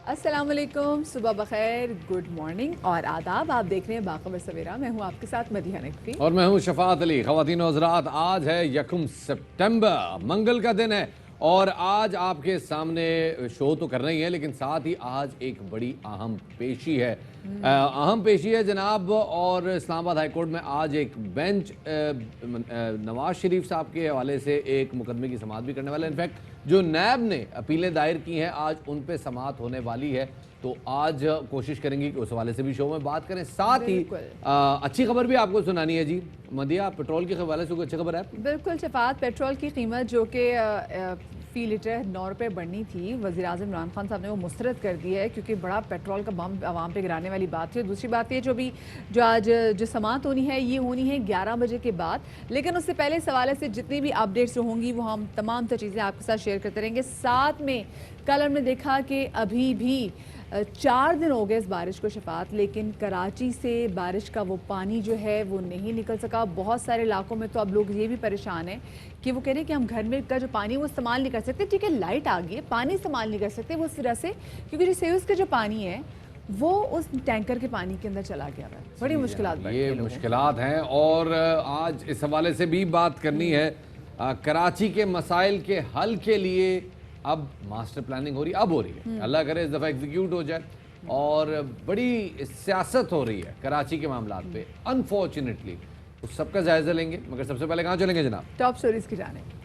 السلام علیکم، صبح بخیر، گڈ مارننگ اور آداب. آپ دیکھ رہے ہیں باخبر سویرا. میں ہوں آپ کے ساتھ مدیحہ نقوی اور میں ہوں شفاعت علی. خواتین و حضرات، آج ہے 1 سپٹمبر، منگل کا دن ہے اور آج آپ کے سامنے شو تو کرنا ہی ہے، لیکن ساتھ ہی آج ایک بڑی اہم پیشی ہے. جناب. اور اسلام آباد ہائی کورٹ میں آج ایک بینچ نواز شریف صاحب کے حوالے سے ایک مقدمے کی سماعت بھی کرنے والا ہے. انفیکٹ جو نیب نے اپیلیں دائر کی ہیں آج ان پہ سماعت ہونے والی ہے، تو آج کوشش کریں گے کہ اس حوالے سے بھی شو میں بات کریں. ساتھ ہی اچھی خبر بھی آپ کو سنانی ہے. جی مدیحہ، پیٹرول کے حوالے سے کوئی اچھی خبر ہے؟ بالکل شفاعت. پیٹرول کی قیمت جو کہ فی لیٹر 9 روپے بڑھنی تھی، وزیراعظم عمران خان صاحب نے وہ مسترد کر دی ہے، کیونکہ بڑا پیٹرول کا بم عوام پہ گرانے والی بات تھی. دوسری بات یہ جو آج سماعت ہونی ہے، یہ ہونی ہے 11 بجے کے بعد. لیکن اس سے پہلے اس حوالے سے جتنی بھی اپڈیٹس ہوں گی وہ ہم تمام چیزیں آپ کے ساتھ شیئر کرتے رہیں گے. ساتھ میں کل ہم نے دیکھا کہ ابھی بھی 4 دن ہو گئے اس بارش کو شفاعت، لیکن کراچی سے بارش کا وہ پانی جو ہے وہ نہیں نکل سکا. بہت سارے علاقوں میں تو اب لوگ یہ بھی پریشان ہیں کہ وہ کہہ رہے ہیں کہ ہم گھر میں کا جو پانی وہ استعمال نہیں کر سکتے. ٹھیک ہے، لائٹ آ گئی ہے، پانی استعمال نہیں کر سکتے وہ اس طرح سے، کیونکہ جو سیوز کا جو پانی ہے وہ اس ٹینکر کے پانی کے اندر چلا گیا ہے. بڑی مشکلات بڑھ یہ مشکلات ہیں اور آج اس حوالے سے بھی بات کرنی ہے. کراچی کے مسائل کے حل کے لیے اب ماسٹر پلاننگ ہو رہی ہے. اللہ کرے اس دفعہ ایگزیکیوٹ ہو جائے. اور بڑی سیاست ہو رہی ہے کراچی کے معاملات پہ انفارچونیٹلی. اس سب کا جائزہ لیں گے، مگر سب سے پہلے کہاں چلیں گے جناب؟ ٹاپ سٹوریز کی جانب.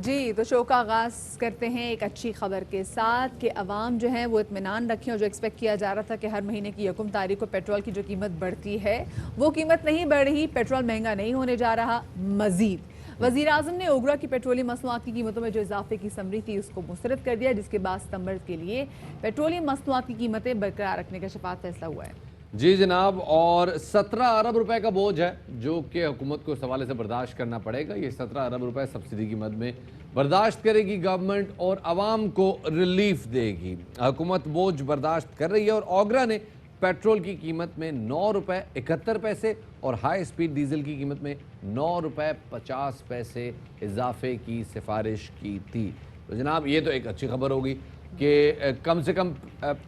جی تو شو کا آغاز کرتے ہیں ایک اچھی خبر کے ساتھ کہ عوام جو ہیں وہ اطمینان رکھیں. اور جو ایکسپیکٹ کیا جا رہا تھا کہ ہر مہینے کی 1 تاریخ کو پیٹرول کی جو قیمت بڑھتی ہے وہ قیمت نہیں بڑھ رہی، پیٹرول مہنگا نہیں ہونے جا رہا. مزید وزیر اعظم نے اوگرا کی پیٹرولیم مصنوعات کی قیمتوں میں جو اضافے کی سمری تھی اس کو مسترد کر دیا، جس کے بعد ستمبر کے لیے پیٹرولیم مصنوعات کی قیمتیں برقرار رکھنے کا شفاعت فیصلہ ہوا ہے. جی جناب. اور 17 ارب روپے کا بوجھ ہے جو کہ حکومت کو اس حوالے سے برداشت کرنا پڑے گا. یہ 17 ارب روپے سبسڈی کی مد میں برداشت کرے گی گورنمنٹ اور عوام کو ریلیف دے گی. حکومت بوجھ برداشت کر رہی ہے اور اوگرا نے پیٹرول کی قیمت میں 9 روپے 71 پیسے اور ہائی سپیڈ ڈیزل کی قیمت میں 9 روپے 50 پیسے اضافے کی سفارش کی تھی. تو جناب یہ تو ایک اچھی خبر ہوگی کہ کم سے کم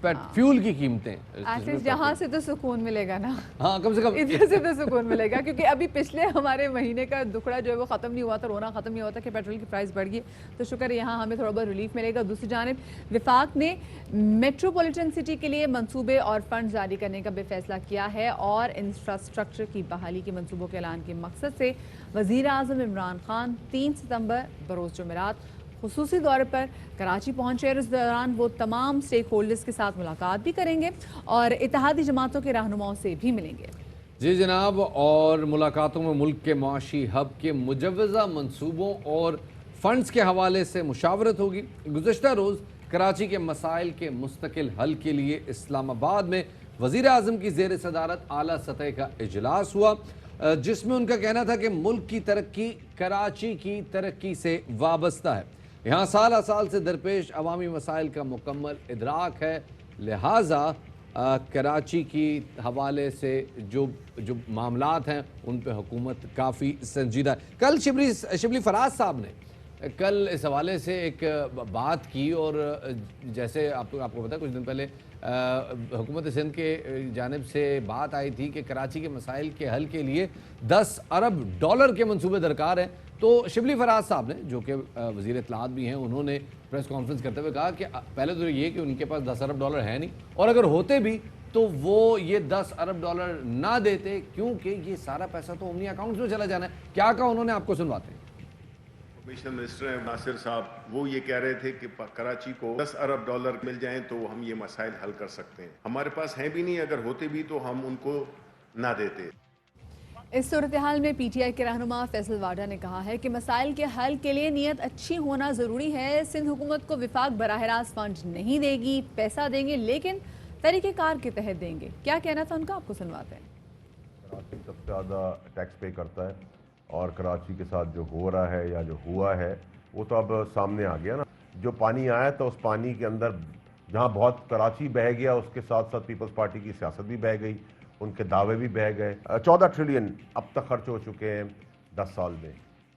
فیول کی قیمتیں جہاں سے تو سکون ملے گا نا. ہاں کم سے کم ادھر سے تو سکون ملے گا، کیونکہ ابھی پچھلے ہمارے مہینے کا دکھڑا جو ہے وہ ختم نہیں ہوا تھا، رونا ختم نہیں ہوا تھا کہ پیٹرول کی پرائس بڑھ گئی. تو شکر ہے یہاں ہمیں تھوڑا بہت ریلیف ملے گا. دوسری جانب وفاق نے میٹروپولیٹن سٹی کے لیے منصوبے اور فنڈ جاری کرنے کا بھی فیصلہ کیا ہے اور انفراسٹرکچر کی بحالی کے منصوبوں کے اعلان کے مقصد سے وزیر اعظم عمران خان 3 ستمبر بروز جمعرات خصوصی دورے پر کراچی پہنچے. اور اس دوران وہ تمام سٹیک ہولڈرز کے ساتھ ملاقات بھی کریں گے اور اتحادی جماعتوں کے رہنماؤں سے بھی ملیں گے. جی جناب. اور ملاقاتوں میں ملک کے معاشی ہب کے مجوزہ منصوبوں اور فنڈز کے حوالے سے مشاورت ہوگی. گزشتہ روز کراچی کے مسائل کے مستقل حل کے لیے اسلام آباد میں وزیر اعظم کی زیر صدارت اعلیٰ سطح کا اجلاس ہوا، جس میں ان کا کہنا تھا کہ ملک کی ترقی کراچی کی ترقی سے وابستہ ہے. یہاں سالہ سال سے درپیش عوامی مسائل کا مکمل ادراک ہے، لہٰذا کراچی کی حوالے سے جو معاملات ہیں ان پہ حکومت کافی سنجیدہ ہے. کل شبلی فراز صاحب نے کل اس حوالے سے ایک بات کی اور جیسے آپ کو پتا کچھ دن پہلے حکومت سندھ کے جانب سے بات آئی تھی کہ کراچی کے مسائل کے حل کے لیے 10 ارب ڈالر کے منصوبے درکار ہیں. تو شبلی فراز صاحب نے جو کہ وزیر اطلاعات بھی ہیں، انہوں نے پریس کانفرنس کرتے ہوئے کہا کہ پہلے تو یہ کہ ان کے پاس 10 ارب ڈالر ہے نہیں، اور اگر ہوتے بھی تو وہ یہ 10 ارب ڈالر نہ دیتے، کیونکہ یہ سارا پیسہ تو امنی اکاؤنٹس میں چلا جانا ہے. کیا کہا انہوں نے، آپ کو سنواتے ہیں. انفارمیشن منسٹر ناصر صاحب وہ یہ کہہ رہے تھے کہ کراچی کو 10 ارب ڈالر مل جائیں تو ہم یہ مسائل حل کر سکتے ہیں. ہمارے پاس ہیں بھی نہیں، اگر ہوتے بھی تو ہم ان کو نہ دیتے. اس صورتحال میں پی ٹی آئی کے رہنما فیصل واڈا نے کہا ہے کہ مسائل کے حل کے لیے نیت اچھی ہونا ضروری ہے. سندھ حکومت کو وفاق براہ راست فنڈ نہیں دے گی، پیسہ دیں گے لیکن طریقہ کار کے تحت دیں گے. کیا کہنا تھا ان کا، آپ کو سنواتے ہیں. کراچی سب سے زیادہ ٹیکس پے کرتا ہے اور کراچی کے ساتھ جو ہو رہا ہے یا جو ہوا ہے وہ تو اب سامنے آ گیا نا. جو پانی آیا تھا اس پانی کے اندر جہاں بہت کراچی بہہ گیا، اس کے ساتھ ساتھ پیپلز پارٹی کی سیاست بھی بہہ گئی، ان کے دعوے بھی بہہ گئے. 14 ٹریلین اب تک خرچ ہو چکے ہیں 10 سال میں.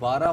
12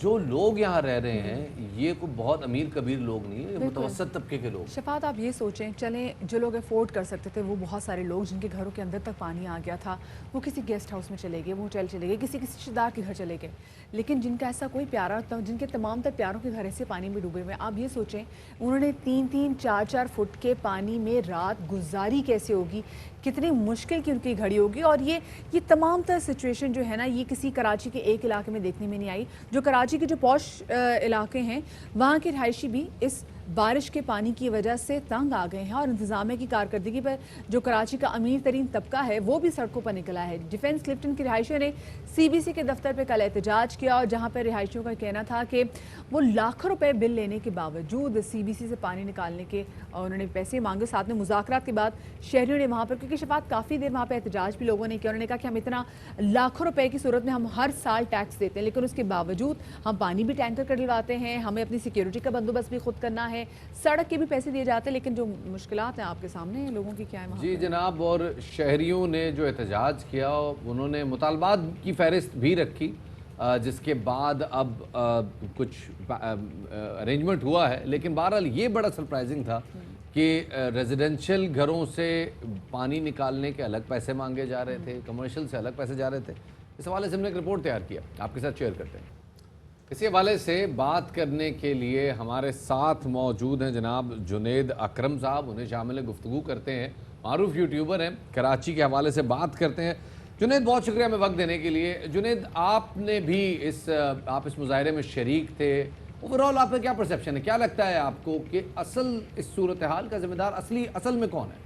جو لوگ یہاں رہ رہے ہیں یہ کوئی بہت امیر کبیر لوگ نہیں ہیں، یہ متوسط طبقے کے لوگ۔ شفاعت آپ یہ سوچیں، چلیں جو لوگ افورڈ کر سکتے تھے وہ بہت سارے لوگ جن کے گھروں کے اندر تک پانی آ گیا تھا وہ کسی گیسٹ ہاؤس میں چلے گئے، وہ ہوٹل چلے گئے، کسی رشتے دار کے گھر چلے گئے، لیکن جن کا ایسا کوئی پیارا ہوتا جن کے تمام تر پیاروں کے گھر ایسے پانی میں ڈوبے ہوئے، آپ یہ سوچیں انہوں نے 3-3 4-4 فٹ کے پانی میں رات گزاری کیسے ہوگی، کتنی مشکل کی ان کی گھڑی ہوگی۔ اور یہ تمام تر سچویشن جو ہے نا یہ کسی کراچی کے ایک علاقے میں دیکھنے میں نہیں آئی۔ جو کراچی کے جو پوش علاقے ہیں وہاں کے رہائشی بھی اس بارش کے پانی کی وجہ سے تنگ آ گئے ہیں، اور انتظامیہ کی کارکردگی پر جو کراچی کا امیر ترین طبقہ ہے وہ بھی سڑکوں پر نکلا ہے۔ ڈیفنس کلفٹن کے رہائشیوں نے CBC کے دفتر پہ کل احتجاج کیا، اور جہاں پر رہائشیوں کا کہنا تھا کہ وہ لاکھوں روپے بل لینے کے باوجود CBC سے پانی نکالنے کے انہوں نے پیسے مانگے۔ ساتھ میں مذاکرات کے بعد شہریوں نے وہاں پر، کیونکہ شفاعت کافی دیر وہاں پہ احتجاج بھی لوگوں نے کیا، انہوں نے کہا کہ ہم اتنا لاکھوں روپے کی صورت میں ہم ہر سال ٹیکس دیتے ہیں لیکن اس کے باوجود ہم پانی بھی ٹینکر کر ڈلواتے ہیں، ہمیں اپنی سیکیورٹی کا بندوبست بھی خود کرنا ہے، سڑک کے بھی پیسے دیے جاتے ہیں، لیکن جو مشکلات ہیں آپ کے سامنے ہیں لوگوں کی کیا ہے وہاں جی جناب، اور شہریوں نے جو احتجاج کیا انہوں نے مطالبات کی فہرست بھی رکھی، جس کے بعد اب کچھ ارینجمنٹ ہوا ہے، لیکن بہرحال یہ بڑا سرپرائزنگ تھا کہ ریزیڈنشل گھروں سے پانی نکالنے کے الگ پیسے مانگے جا رہے تھے، کمرشل سے الگ پیسے جا رہے تھے۔ اس حوالے سے ہم نے ایک رپورٹ تیار کیا، آپ کے ساتھ شیئر کرتے ہیں۔ اسی حوالے سے بات کرنے کے لیے ہمارے ساتھ موجود ہیں جناب جنید اکرم صاحب، انہیں شامل گفتگو کرتے ہیں، معروف یوٹیوبر ہیں، کراچی کے حوالے سے بات کرتے ہیں۔ جنید بہت شکریہ ہمیں وقت دینے کے لیے۔ جنید آپ نے بھی آپ اس مظاہرے میں شریک تھے، اوورآل آپ کا کیا پرسیپشن ہے، کیا لگتا ہے آپ کو کہ اصل اس صورتحال کا ذمہ دار اصل میں کون ہے؟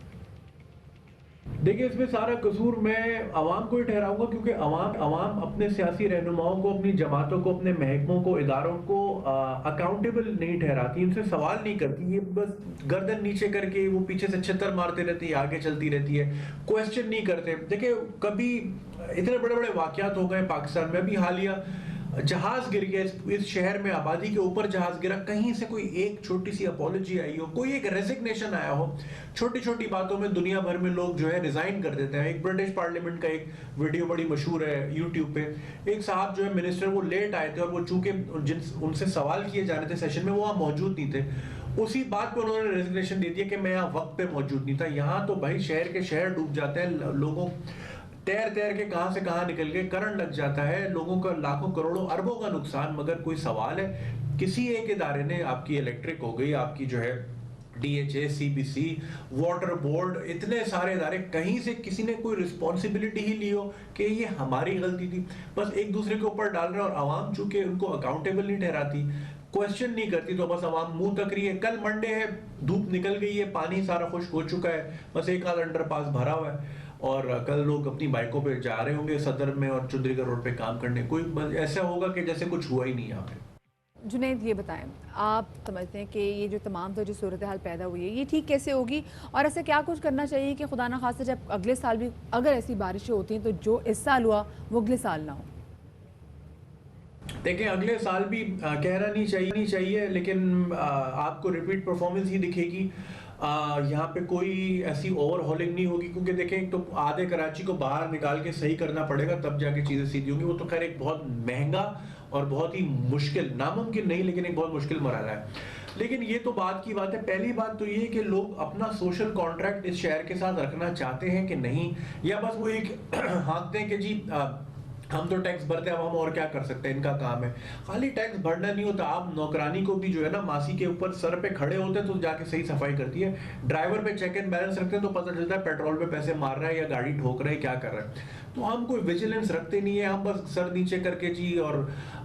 دیکھیں اس میں سارا قصور میں عوام کو ہی ٹھہراؤں گا، کیونکہ عوام اپنے سیاسی رہنماؤں کو، اپنی جماعتوں کو، اپنے محکموں کو، اداروں کو اکاؤنٹیبل نہیں ٹھہراتی، ان سے سوال نہیں کرتی، یہ بس گردن نیچے کر کے وہ پیچھے سے چھتر مارتے رہتی ہے، آگے چلتی رہتی ہے، کویسچن نہیں کرتے۔ دیکھیں کبھی اتنے بڑے بڑے واقعات ہو گئے پاکستان میں، ابھی حالیہ جہاز گر گیا اس شہر میں، آبادی کے اوپر جہاز گرا، کہیں سے کوئی ایک چھوٹی سی اپولوجی آئی ہو، کوئی ایک ریزگنیشن آیا ہو، چھوٹی چھوٹی باتوں میں دنیا بھر میں لوگ جو ہے ریزائن کر دیتے ہیں۔ ایک برٹش پارلیمنٹ کا ایک ویڈیو بڑی مشہور ہے یوٹیوب پہ، ایک صاحب جو ہے منسٹر وہ لیٹ آئے تھے، اور وہ چونکہ ان سے سوال کیے جانے تھے سیشن میں، وہ وہاں موجود نہیں تھے، اسی بات پہ انہوں نے ریزگنیشن دے دیا کہ میں یہاں وقت پہ موجود نہیں تھا۔ یہاں تو بھائی شہر کے شہر ڈوب جاتے ہیں، لوگوں تیر کے کہاں سے کہاں نکل گئے، کرنٹ لگ جاتا ہے، لوگوں کا لاکھوں کروڑوں اربوں کا نقصان، مگر کوئی سوال ہے؟ کسی ایک ادارے نے، آپ کی الیکٹرک ہو گئی، آپ کی جو ہے DHA، CBC، واٹر بورڈ، اتنے سارے ادارے، کہیں سے کسی نے کوئی رسپانسبلٹی ہی لی ہو کہ یہ ہماری غلطی تھی؟ بس ایک دوسرے کے اوپر ڈال رہے ہیں، اور عوام چونکہ ان کو اکاؤنٹیبل نہیں ٹھہراتی، کویسچن نہیں کرتی، تو بس عوام منہ تک رہی ہے۔ کل منڈے ہے، دھوپ نکل گئی ہے، پانی سارا خشک ہو چکا ہے، بس ایک آدھ انڈر پاس بھرا ہوا ہے، اور کل لوگ اپنی بائکوں پہ جا رہے ہوں گے صدر میں اور چندریگڑھ روڈ پہ کام کرنے، کوئی ایسا ہوگا کہ جیسے کچھ ہوا ہی نہیں یہاں پہ۔ جنید یہ بتائیں، آپ سمجھتے ہیں کہ یہ جو تمام جو صورتحال پیدا ہوئی ہے یہ ٹھیک کیسے ہوگی، اور ایسا کیا کچھ کرنا چاہیے کہ خدا نہ خواستہ جب اگلے سال بھی اگر ایسی بارشیں ہوتی ہیں تو جو اس سال ہوا وہ اگلے سال نہ ہو؟ دیکھیں اگلے سال بھی کہنا نہیں چاہیے، لیکن آپ کو ریپیٹ پرفارمنس ہی دکھے گی، یہاں پہ کوئی ایسی اوور ہولنگ نہیں ہوگی، کیونکہ دیکھیں تو آدھے کراچی کو باہر نکال کے صحیح کرنا پڑے گا، تب جا کے چیزیں سیدھی ہوں گی۔ وہ تو خیر ایک بہت مہنگا اور بہت ہی مشکل، ناممکن نہیں لیکن ایک بہت مشکل مرحلہ ہے۔ لیکن یہ تو بات کی بات ہے، پہلی بات تو یہ کہ لوگ اپنا سوشل کانٹریکٹ اس شہر کے ساتھ رکھنا چاہتے ہیں کہ نہیں، یا بس وہ ایک ہانکتے ہیں کہ جی ہم تو ٹیکس بھرتے ہیں، اب ہم اور کیا کر سکتے ہیں، ان کا کام ہے۔ خالی ٹیکس بھرنا نہیں ہوتا، آپ نوکرانی کو بھی جو ہے نا ماسی کے اوپر سر پہ کھڑے ہوتے ہیں تو جا کے صحیح صفائی کرتی ہے، ڈرائیور پہ چیک اینڈ بیلنس رکھتے ہیں تو پتہ چلتا ہے پیٹرول پہ پیسے مار رہا ہے یا گاڑی ٹھوک رہا ہے، کیا کر رہا ہے۔ تو ہم کوئی ویجیلنس رکھتے نہیں ہیں، ہم بس سر نیچے کر کے جی اور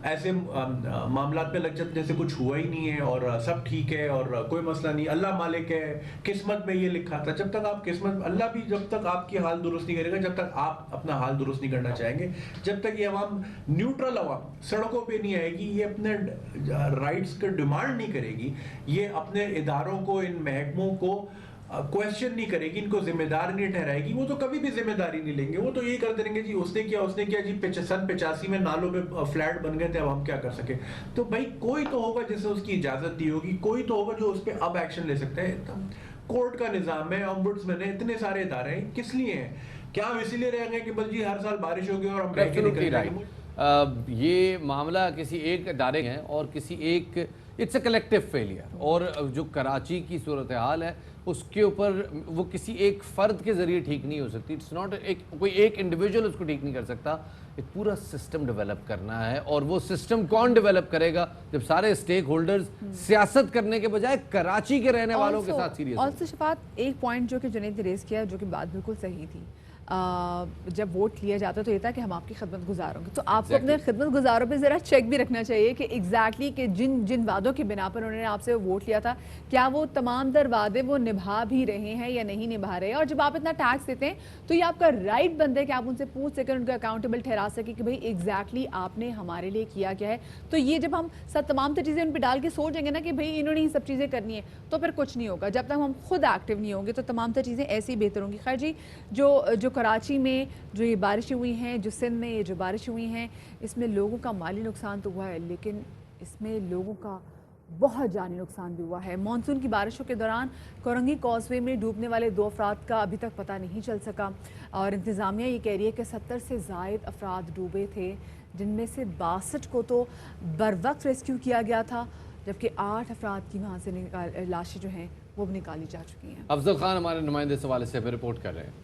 ایسے معاملات پہ لگ جاتے جیسے کچھ ہوا ہی نہیں ہے اور سب ٹھیک ہے اور کوئی مسئلہ نہیں، اللہ مالک ہے، قسمت میں یہ لکھا تھا۔ جب تک آپ قسمت، اللہ بھی جب تک آپ کی حال درست نہیں کرے گا، جب تک آپ اپنا حال درست نہیں کرنا چاہیں گے، جب تک یہ عوام نیوٹرل عوام سڑکوں پہ نہیں آئے گی، یہ اپنے رائٹس کا ڈیمانڈ نہیں کرے گی، یہ اپنے اداروں کو، ان محکموں کو کویسچن نہیں کرے گی، ان کو ذمہ دار نہیں ٹھہرائے گی، وہ تو کبھی بھی ذمہ داری نہیں لیں گے، وہ تو یہی کرتے رہیں گے جی اس نے کیا جی سن 85 میں نالوں پہ فلیٹ بن گئے تھے، اب ہم کیا کر سکے۔ تو بھائی کوئی تو ہوگا جسے اس کی اجازت دی ہوگی، کوئی تو ہوگا جو اس پہ اب ایکشن لے سکتا ہے۔ کورٹ کا نظام ہے، ombudsman ہے، اتنے سارے ادارے ہیں، کس لیے ہیں؟ کیا ہم اسی لیے رہ گئے کہ بس جی ہر سال بارش ہوگی اور ہم رہ کے نکل جائیں گے؟ یہ معاملہ کسی ایک ادارے ہیں اور کسی ایک اٹس اے کلیکٹیو فیلئر، اور جو کراچی کی صورتحال ہے اس کے اوپر وہ کسی ایک فرد کے ذریعے ٹھیک نہیں ہو سکتی. اٹس ناٹ کوئی ایک انڈیویجول اس کو ٹھیک نہیں کر سکتا. ایک پورا سسٹم ڈیولپ کرنا ہے، اور وہ سسٹم کون ڈیولپ کرے گا جب سارے سٹیک ہولڈرز سیاست کرنے کے بجائے کراچی کے رہنے والوں کے ساتھ سیریس ہوں. اور شفاعت ایک پوائنٹ جو کہ جنید نے ریز کیا جو کہ بات بالکل صحیح تھی، جب ووٹ لیا جاتا ہے تو یہ تھا کہ ہم آپ کی خدمت گزار ہوں گے، تو آپ کو اپنے خدمت گزاروں پہ ذرا چیک بھی رکھنا چاہیے کہ ایگزیکٹلی کہ جن وعدوں کی بنا پر انہوں نے آپ سے ووٹ لیا تھا کیا وہ تمام در وعدے وہ نبھا بھی رہے ہیں یا نہیں نبھا رہے ہیں. اور جب آپ اتنا ٹیکس دیتے ہیں تو یہ آپ کا رائٹ بنتا ہے کہ آپ ان سے پوچھ سکیں، ان کو اکاؤنٹیبل ٹھہرا سکیں کہ بھئی ایگزیکٹلی آپ نے ہمارے لیے کیا کیا ہے. تو یہ جب ہم تمام تر چیزیں ان پہ ڈال کے سوچیں گے نا کہ بھئی انہوں نے یہ سب چیزیں کرنی ہیں تو پھر کچھ نہیں ہوگا. جب تک ہم خود ایکٹیو نہیں ہوں گے تو تمام تر چیزیں ایسی ہی بہتر ہوں گی. خیر جی، جو کراچی میں جو یہ بارشیں ہوئی ہیں، جو سندھ میں یہ جو بارشیں ہوئی ہیں، اس میں لوگوں کا مالی نقصان تو ہوا ہے لیکن اس میں لوگوں کا بہت جانی نقصان بھی ہوا ہے. مانسون کی بارشوں کے دوران کورنگی کازوے میں ڈوبنے والے 2 افراد کا ابھی تک پتہ نہیں چل سکا، اور انتظامیہ یہ کہہ رہی ہے کہ 70 سے زائد افراد ڈوبے تھے، جن میں سے 62 کو تو بر وقت ریسکیو کیا گیا تھا، جبکہ 8 افراد کی وہاں سے لاشیں جو ہیں وہ بھی نکالی جا چکی ہیں. افضل خان ہمارے نمائندے اس حوالے سے رپورٹ کر رہے ہیں.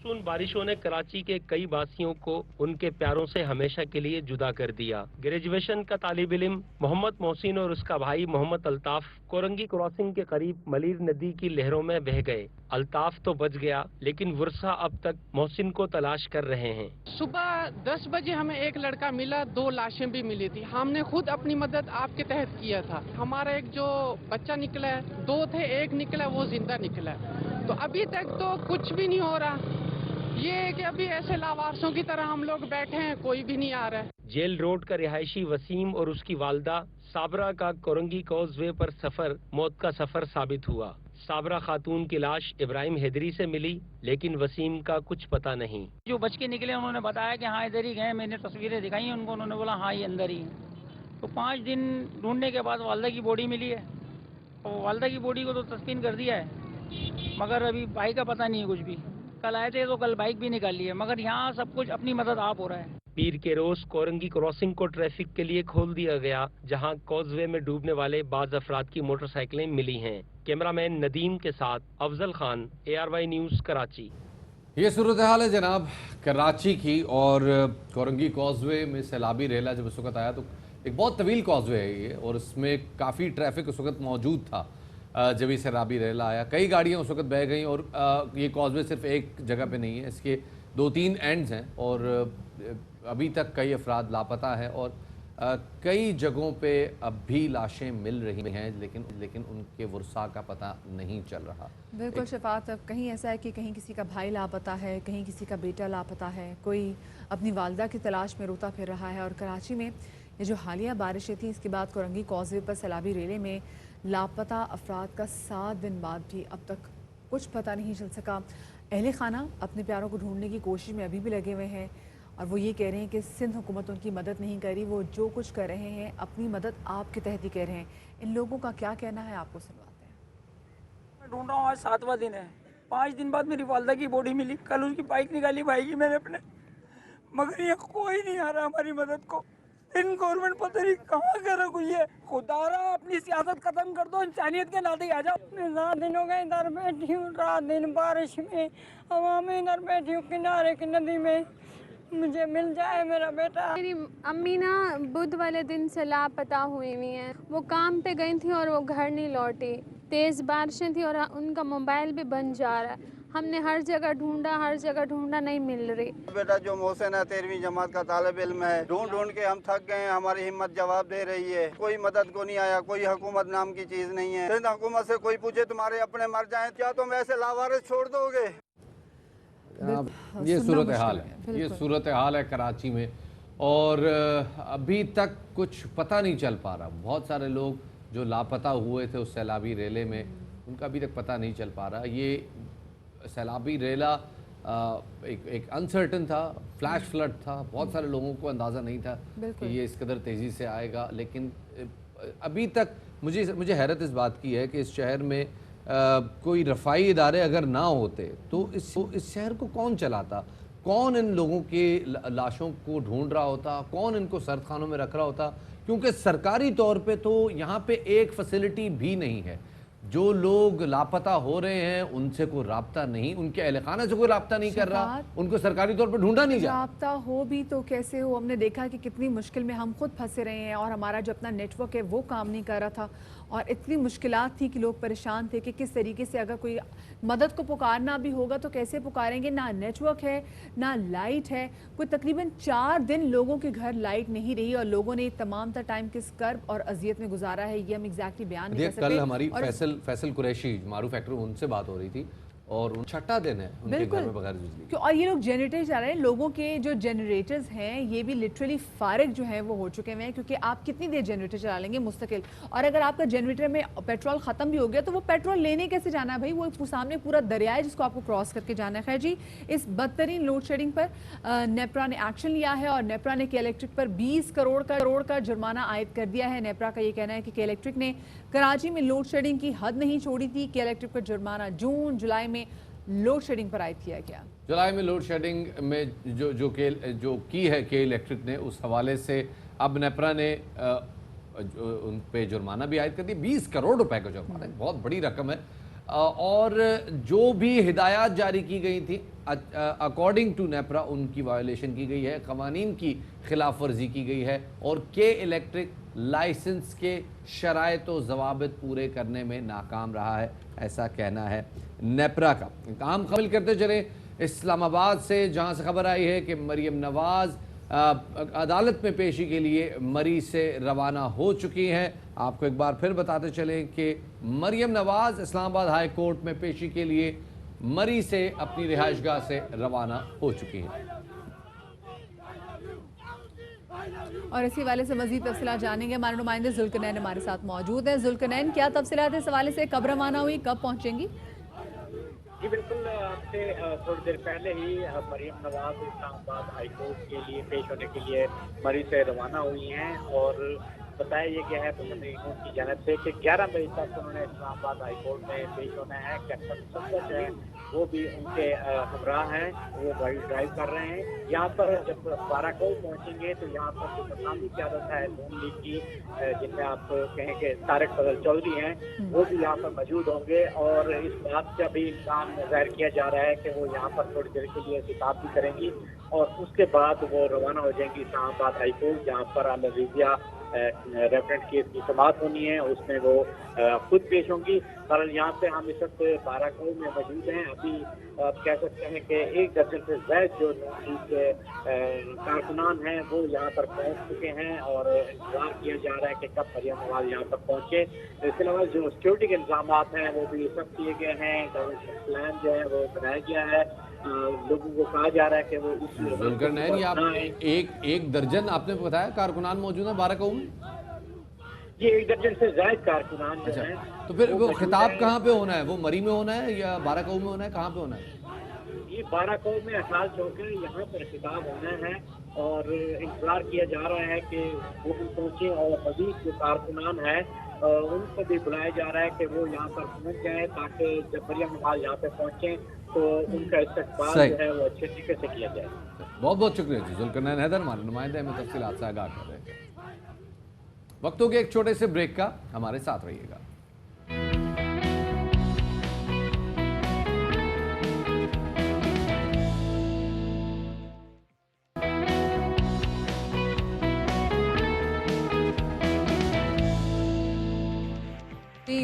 مانسون بارشوں نے کراچی کے کئی باسیوں کو ان کے پیاروں سے ہمیشہ کے لیے جدا کر دیا. گریجویشن کا طالب علم محمد محسن اور اس کا بھائی محمد الطاف کورنگی کراسنگ کے قریب ملیر ندی کی لہروں میں بہہ گئے. الطاف تو بچ گیا لیکن ورثہ اب تک محسن کو تلاش کر رہے ہیں. صبح 10 بجے ہمیں ایک لڑکا ملا، 2 لاشیں بھی ملی تھی. ہم نے خود اپنی مدد آپ کے تحت کیا تھا. ہمارا ایک جو بچہ نکلا ہے، 2 تھے، ایک نکلا وہ زندہ نکلا ہے. تو ابھی تک تو کچھ بھی نہیں ہو رہا. یہ ہے کہ ابھی ایسے لاوارسوں کی طرح ہم لوگ بیٹھے ہیں، کوئی بھی نہیں آ رہا ہے. جیل روڈ کا رہائشی وسیم اور اس کی والدہ صابرہ کا کورنگی کازوے پر سفر موت کا سفر ثابت ہوا. صابرہ خاتون کی لاش ابراہیم حیدری سے ملی لیکن وسیم کا کچھ پتہ نہیں. جو بچ کے نکلے انہوں نے بتایا کہ ہاں ادھر ہی گئے. میں نے تصویریں دکھائی ان کو، انہوں نے بولا ہاں یہ اندر ہی. تو 5 دن ڈھونڈنے کے بعد والدہ کی باڈی ملی ہے. اور والدہ کی باڈی کو تو تسلیم کر دیا ہے، مگر ابھی بھائی کا پتہ نہیں ہے کچھ بھی. کل آئے تھے تو کل بائک بھی نکال لی ہے، مگر یہاں سب کچھ اپنی مدد آپ ہو رہا ہے. پیر کے روز کورنگی کراسنگ کو ٹریفک کے لیے کھول دیا گیا، جہاں کازوے میں ڈوبنے والے بعض افراد کی موٹر سائیکلیں ملی ہیں. کیمرامین ندیم کے ساتھ افضل خان، ARY نیوز کراچی. یہ صورتحال ہے جناب کراچی کی، اور کورنگی کازوے میں سیلابی ریلا جب اس وقت آیا تو ایک بہت طویل کازوے ہے یہ، اور اس میں کافی ٹریفک اس وقت موجود تھا. جب یہ سیلابی ریلا آیا کئی گاڑیاں اس وقت بہہ گئیں، اور یہ کازوے صرف ایک جگہ پہ نہیں ہے، اس کے 2-3 اینڈز ہیں، اور ابھی تک کئی افراد لاپتہ ہیں، اور کئی جگہوں پہ اب بھی لاشیں مل رہی ہیں لیکن ان کے ورثاء کا پتہ نہیں چل رہا. بالکل شفاعت، اب کہیں ایسا ہے کہ کہیں کسی کا بھائی لاپتہ ہے، کہیں کسی کا بیٹا لاپتہ ہے، کوئی اپنی والدہ کی تلاش میں روتا پھر رہا ہے. اور کراچی میں یہ جو حالیہ بارشیں تھیں اس کے بعد کورنگی کازوے پر سیلابی ریلے میں لاپتہ افراد کا 7 دن بعد بھی اب تک کچھ پتہ نہیں چل سکا. اہل خانہ اپنے پیاروں کو ڈھونڈنے کی کوشش میں ابھی بھی لگے ہوئے ہیں، اور وہ یہ کہہ رہے ہیں کہ سندھ حکومت ان کی مدد نہیں کر رہی. وہ جو کچھ کر رہے ہیں اپنی مدد آپ کے تحت ہی کر رہے ہیں. ان لوگوں کا کیا کہنا ہے آپ کو سنواتے ہیں. میں ڈھونڈ رہا ہوں، آج 7واں دن ہے. 5 دن بعد میری والدہ کی باڈی ملی. کل اس کی بائک نکالی بھائی کی میں نے اپنے، مگر یہ کوئی نہیں آ رہا ہماری مدد کو. ان گورنمنٹ پتہ نہیں کہاں کر رہا کوئی ہے. خدا رہا اپنی سیاست ختم کر دو، انسانیت کے ناطے آ جاؤ. میں 7 دن ہو گئے ادھر بیٹھی ہوں، رات دن بارش میں ہوا میں ادھر بیٹھی ہوں کنارے کی ندی میں. مجھے مل جائے میرا بیٹا. میری امی نا بدھ والے دن سے لاپتہ ہوئی ہوئی ہیں. وہ کام پہ گئی تھیں اور وہ گھر نہیں لوٹی. تیز بارشیں تھیں اور ان کا موبائل بھی بند جا رہا ہے. ہم نے ہر جگہ ڈھونڈا نہیں مل رہی. بیٹا جو محسن ہے 13ویں جماعت کا طالب علم ہے، ڈھونڈ کے ہم تھک گئے ہیں. ہماری ہمت جواب دے رہی ہے. کوئی مدد کو نہیں آیا، کوئی حکومت نام کی چیز نہیں ہے. سندھ حکومت سے کوئی پوچھے تمہارے اپنے مر جائیں کیا تم ایسے لاوارث چھوڑ دو گے؟ یہ صورتحال ہے کراچی میں، اور ابھی تک کچھ پتہ نہیں چل پا رہا. بہت سارے لوگ جو لاپتہ ہوئے تھے اس سیلابی ریلے میں، ان کا ابھی تک پتہ نہیں چل پا رہا. یہ سیلابی ریلا ایک انسرٹن تھا، فلیش فلڈ تھا. بہت سارے لوگوں کو اندازہ نہیں تھا کہ یہ اس قدر تیزی سے آئے گا. لیکن ابھی تک مجھے حیرت اس بات کی ہے کہ اس شہر میں کوئی رفائی ادارے اگر نہ ہوتے تو اس شہر کو کون چلاتا. کون ان لوگوں کے لاشوں کو ڈھونڈ رہا ہوتا, کون ان کو سرد خانوں میں رکھ رہا ہوتا, کیونکہ سرکاری طور پہ تو یہاں پہ ایک فیسلٹی بھی نہیں ہے. جو لوگ لاپتہ ہو رہے ہیں ان سے کوئی رابطہ نہیں, ان کے اہل خانہ سے کوئی رابطہ نہیں کر رہا, ان کو سرکاری طور پر ڈھونڈا نہیں جا رہا. رابطہ ہو بھی تو کیسے ہو, ہم نے دیکھا کہ کتنی مشکل میں ہم خود پھنسے رہے ہیں, اور ہمارا جو اپنا نیٹ ورک ہے وہ کام نہیں کر رہا تھا, اور اتنی مشکلات تھی کہ لوگ پریشان تھے کہ کس طریقے سے اگر کوئی مدد کو پکارنا بھی ہوگا تو کیسے پکاریں گے. نہ نیٹ ورک ہے نہ لائٹ ہے, کوئی تقریباً 4 دن لوگوں کے گھر لائٹ نہیں رہی, اور لوگوں نے تمام تر ٹائم کس کرب اور اذیت میں گزارا ہے یہ ہم ایگزیکٹلی بیان نہیں کر سکتے. کل ہماری فیصل قریشی معروف ایکٹر, ان سے بات ہو رہی تھی, اور چھٹا دن ہے ان کے گھر میں بغیر بجلی. اور یہ لوگ جنریٹر چلا رہے ہیں, لوگوں کے جو جنریٹرز ہیں یہ بھی لٹرلی فارغ جو ہیں وہ ہو چکے ہیں, کیونکہ آپ کتنی دیر جنریٹر چلا لیں گے مستقل, اور اگر آپ کا جنریٹر میں پیٹرول ختم بھی ہو گیا تو وہ پیٹرول لینے کیسے جانا ہے بھائی, وہ سامنے پورا دریا ہے جس کو آپ کو کراس کر کے جانا ہے. خیر جی, اس بدترین لوڈ شیڈنگ پر نیپرا نے ایکشن لیا ہے, اور نیپرا نے کے الیکٹرک پر 20 کروڑ کا جرمانہ عائد کر دیا ہے. نیپرا کا یہ کہنا ہے کہ کے الیکٹرک نے کراچی میں لوڈ شیڈنگ کی حد نہیں چھوڑی تھی. کے الیکٹرک پر جرمانہ جون جولائی میں لوڈ شیڈنگ پر عائد کیا گیا. جولائی میں لوڈ شیڈنگ میں جو کی ہے کے الیکٹرک نے, اس حوالے سے اب نیپرا نے ان پہ جرمانہ بھی عائد کر دی. 20 کروڑ روپے کا جرمانہ, بہت بڑی رقم ہے. اور جو بھی ہدایات جاری کی گئی تھی اکارڈنگ ٹو نیپرا ان کی وائلیشن کی گئی ہے, قوانین کی خلاف ورزی کی گئی ہے, اور کے الیکٹرک لائسنس کے شرائط و ضوابط پورے کرنے میں ناکام رہا ہے, ایسا کہنا ہے نیپرا کا. کام خبر کرتے چلیں اسلام آباد سے, جہاں سے خبر آئی ہے کہ مریم نواز عدالت میں پیشی کے لیے مری سے روانہ ہو چکی ہیں. آپ کو ایک بار پھر بتاتے چلیں کہ مریم نواز اسلام آباد ہائی کورٹ میں پیشی کے لیے مری سے اپنی رہائش گاہ سے روانہ ہو چکی ہیں. اور اسی حوالے سے مزید تفصیلات جانیں گے, ہمارے نمائندے ذوالقرنین ہمارے ساتھ موجود ہیں. ذوالقرنین, کیا تفصیلات ہیں اس حوالے سے, کب روانہ ہوئی, کب پہنچیں گی؟ جی بالکل, آپ سے تھوڑی دیر پہلے ہی مریم نواز اسلام آباد ہائی کورٹ کے لیے پیش ہونے کے لیے مری سے روانہ ہوئی ہیں, اور بتایا یہ گیا ہے مقدمین کی جانب سے کہ 11 بجے تک انہوں نے اسلام آباد ہائی کورٹ میں پیش ہونا ہے. کیپٹن سمبت ہے وہ بھی ان کے ہمراہ ہیں, وہ گاڑی ڈرائیو کر رہے ہیں. یہاں پر جب باراکو پہنچیں گے تو یہاں پر جو مقامی قیادت ہے نون لیگ کی, جن میں آپ کہیں کہ طارق فضل چودھری ہیں, وہ بھی یہاں پر موجود ہوں گے, اور اس بات کا بھی امکان ظاہر کیا جا رہا ہے کہ وہ یہاں پر تھوڑی دیر کے لیے خطاب بھی کریں گی, اور اس کے بعد وہ روانہ ہو جائیں گی اسلام آباد ہائی کورٹ, جہاں پر الرضیہ ریفرنٹ کیس کی سماعت ہونی ہے, اس میں وہ خود پیش ہوں گی. بہرحال یہاں پہ ہم اس وقت باراکو میں موجود ہیں. ابھی آپ کہہ سکتے ہیں کہ 1 درجن سے زائد جو نون لیگ کے کارکنان ہیں وہ یہاں پر پہنچ چکے ہیں, اور انتظار کیا جا رہا ہے کہ کب مریم نواز یہاں پر پہنچے. اس کے علاوہ جو سیکورٹی کے انتظامات ہیں وہ بھی سخت کیے گئے ہیں, گورنمنٹ پلان جو ہے وہ بنایا گیا ہے. لوگوں کو کہا جا رہا ہے کہ وہ اس ذوالقرنین, آپ 1 درجن آپ نے بتایا کارکنان موجود ہیں باراکو میں؟ یہ 1 درجن سے زائد کارکنان جو ہیں. تو پھر وہ خطاب کہاں پہ ہونا ہے, وہ مری میں ہونا ہے یا باراکو میں ہونا ہے, کہاں پہ ہونا ہے؟ یہ باراکو میں احساس چوک ہے, یہاں پر خطاب ہونا ہے, اور انتظار کیا جا رہا ہے کہ وہ بھی پہنچے, اور مزید جو کارکنان ہیں ان کو بھی بلایا جا رہا ہے کہ وہ یہاں پر پہنچ جائیں, تاکہ جب مریم نواز یہاں پہ پہنچیں تو ان کا استقبال جو ہے وہ اچھے طریقے سے کیا جائے. بہت بہت شکریہ جی ذوالقرنین حیدر, ہمارے نمائندے ہمیں تفصیلات سے آگاہ کر رہے ہیں. وقت ہو گیا ایک چھوٹے سے بریک کا, ہمارے ساتھ رہیے گا.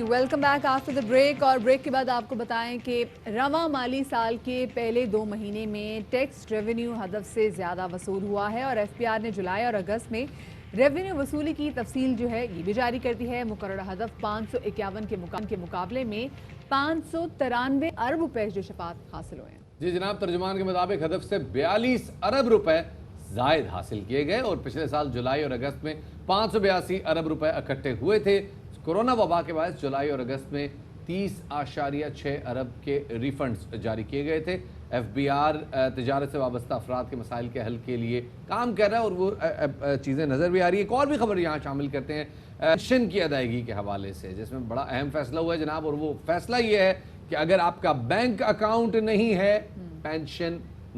Welcome back after the break. اور بریک کے بعد آپ کو بتائیں کہ رواں مالی سال کے پہلے 2 مہینے میں ٹیکس ریونیو ہدف سے زیادہ وصول ہوا ہے, اور ایف پی آر نے جولائی اور اگست میں ریونیو وصولی کی تفصیل جو ہے یہ بھی جاری کر دی ہے. مقررہ ہدف 551 کے مقابلے میں 593 ارب روپے جو شفاعت حاصل ہوئے ہیں. جی جناب, ترجمان کے مطابق ہدف سے 42 ارب روپے زائد حاصل کیے گئے, اور پچھلے سال جولائی اور اگست میں 582 ارب روپے اکٹھے ہوئے تھے. کورونا وبا کے باعث جولائی اور اگست میں 30.6 ارب کے ریفنڈز جاری کیے گئے تھے. ایف بی آر تجارت سے وابستہ افراد کے مسائل کے حل کے لیے کام کر رہا ہے, اور وہ چیزیں نظر بھی آ رہی ہے. ایک اور بھی خبر یہاں شامل کرتے ہیں پینشن کی ادائیگی کے حوالے سے, جس میں بڑا اہم فیصلہ ہوا ہے جناب, اور وہ فیصلہ یہ ہے کہ اگر آپ کا بینک اکاؤنٹ نہیں ہے پینشن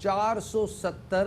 470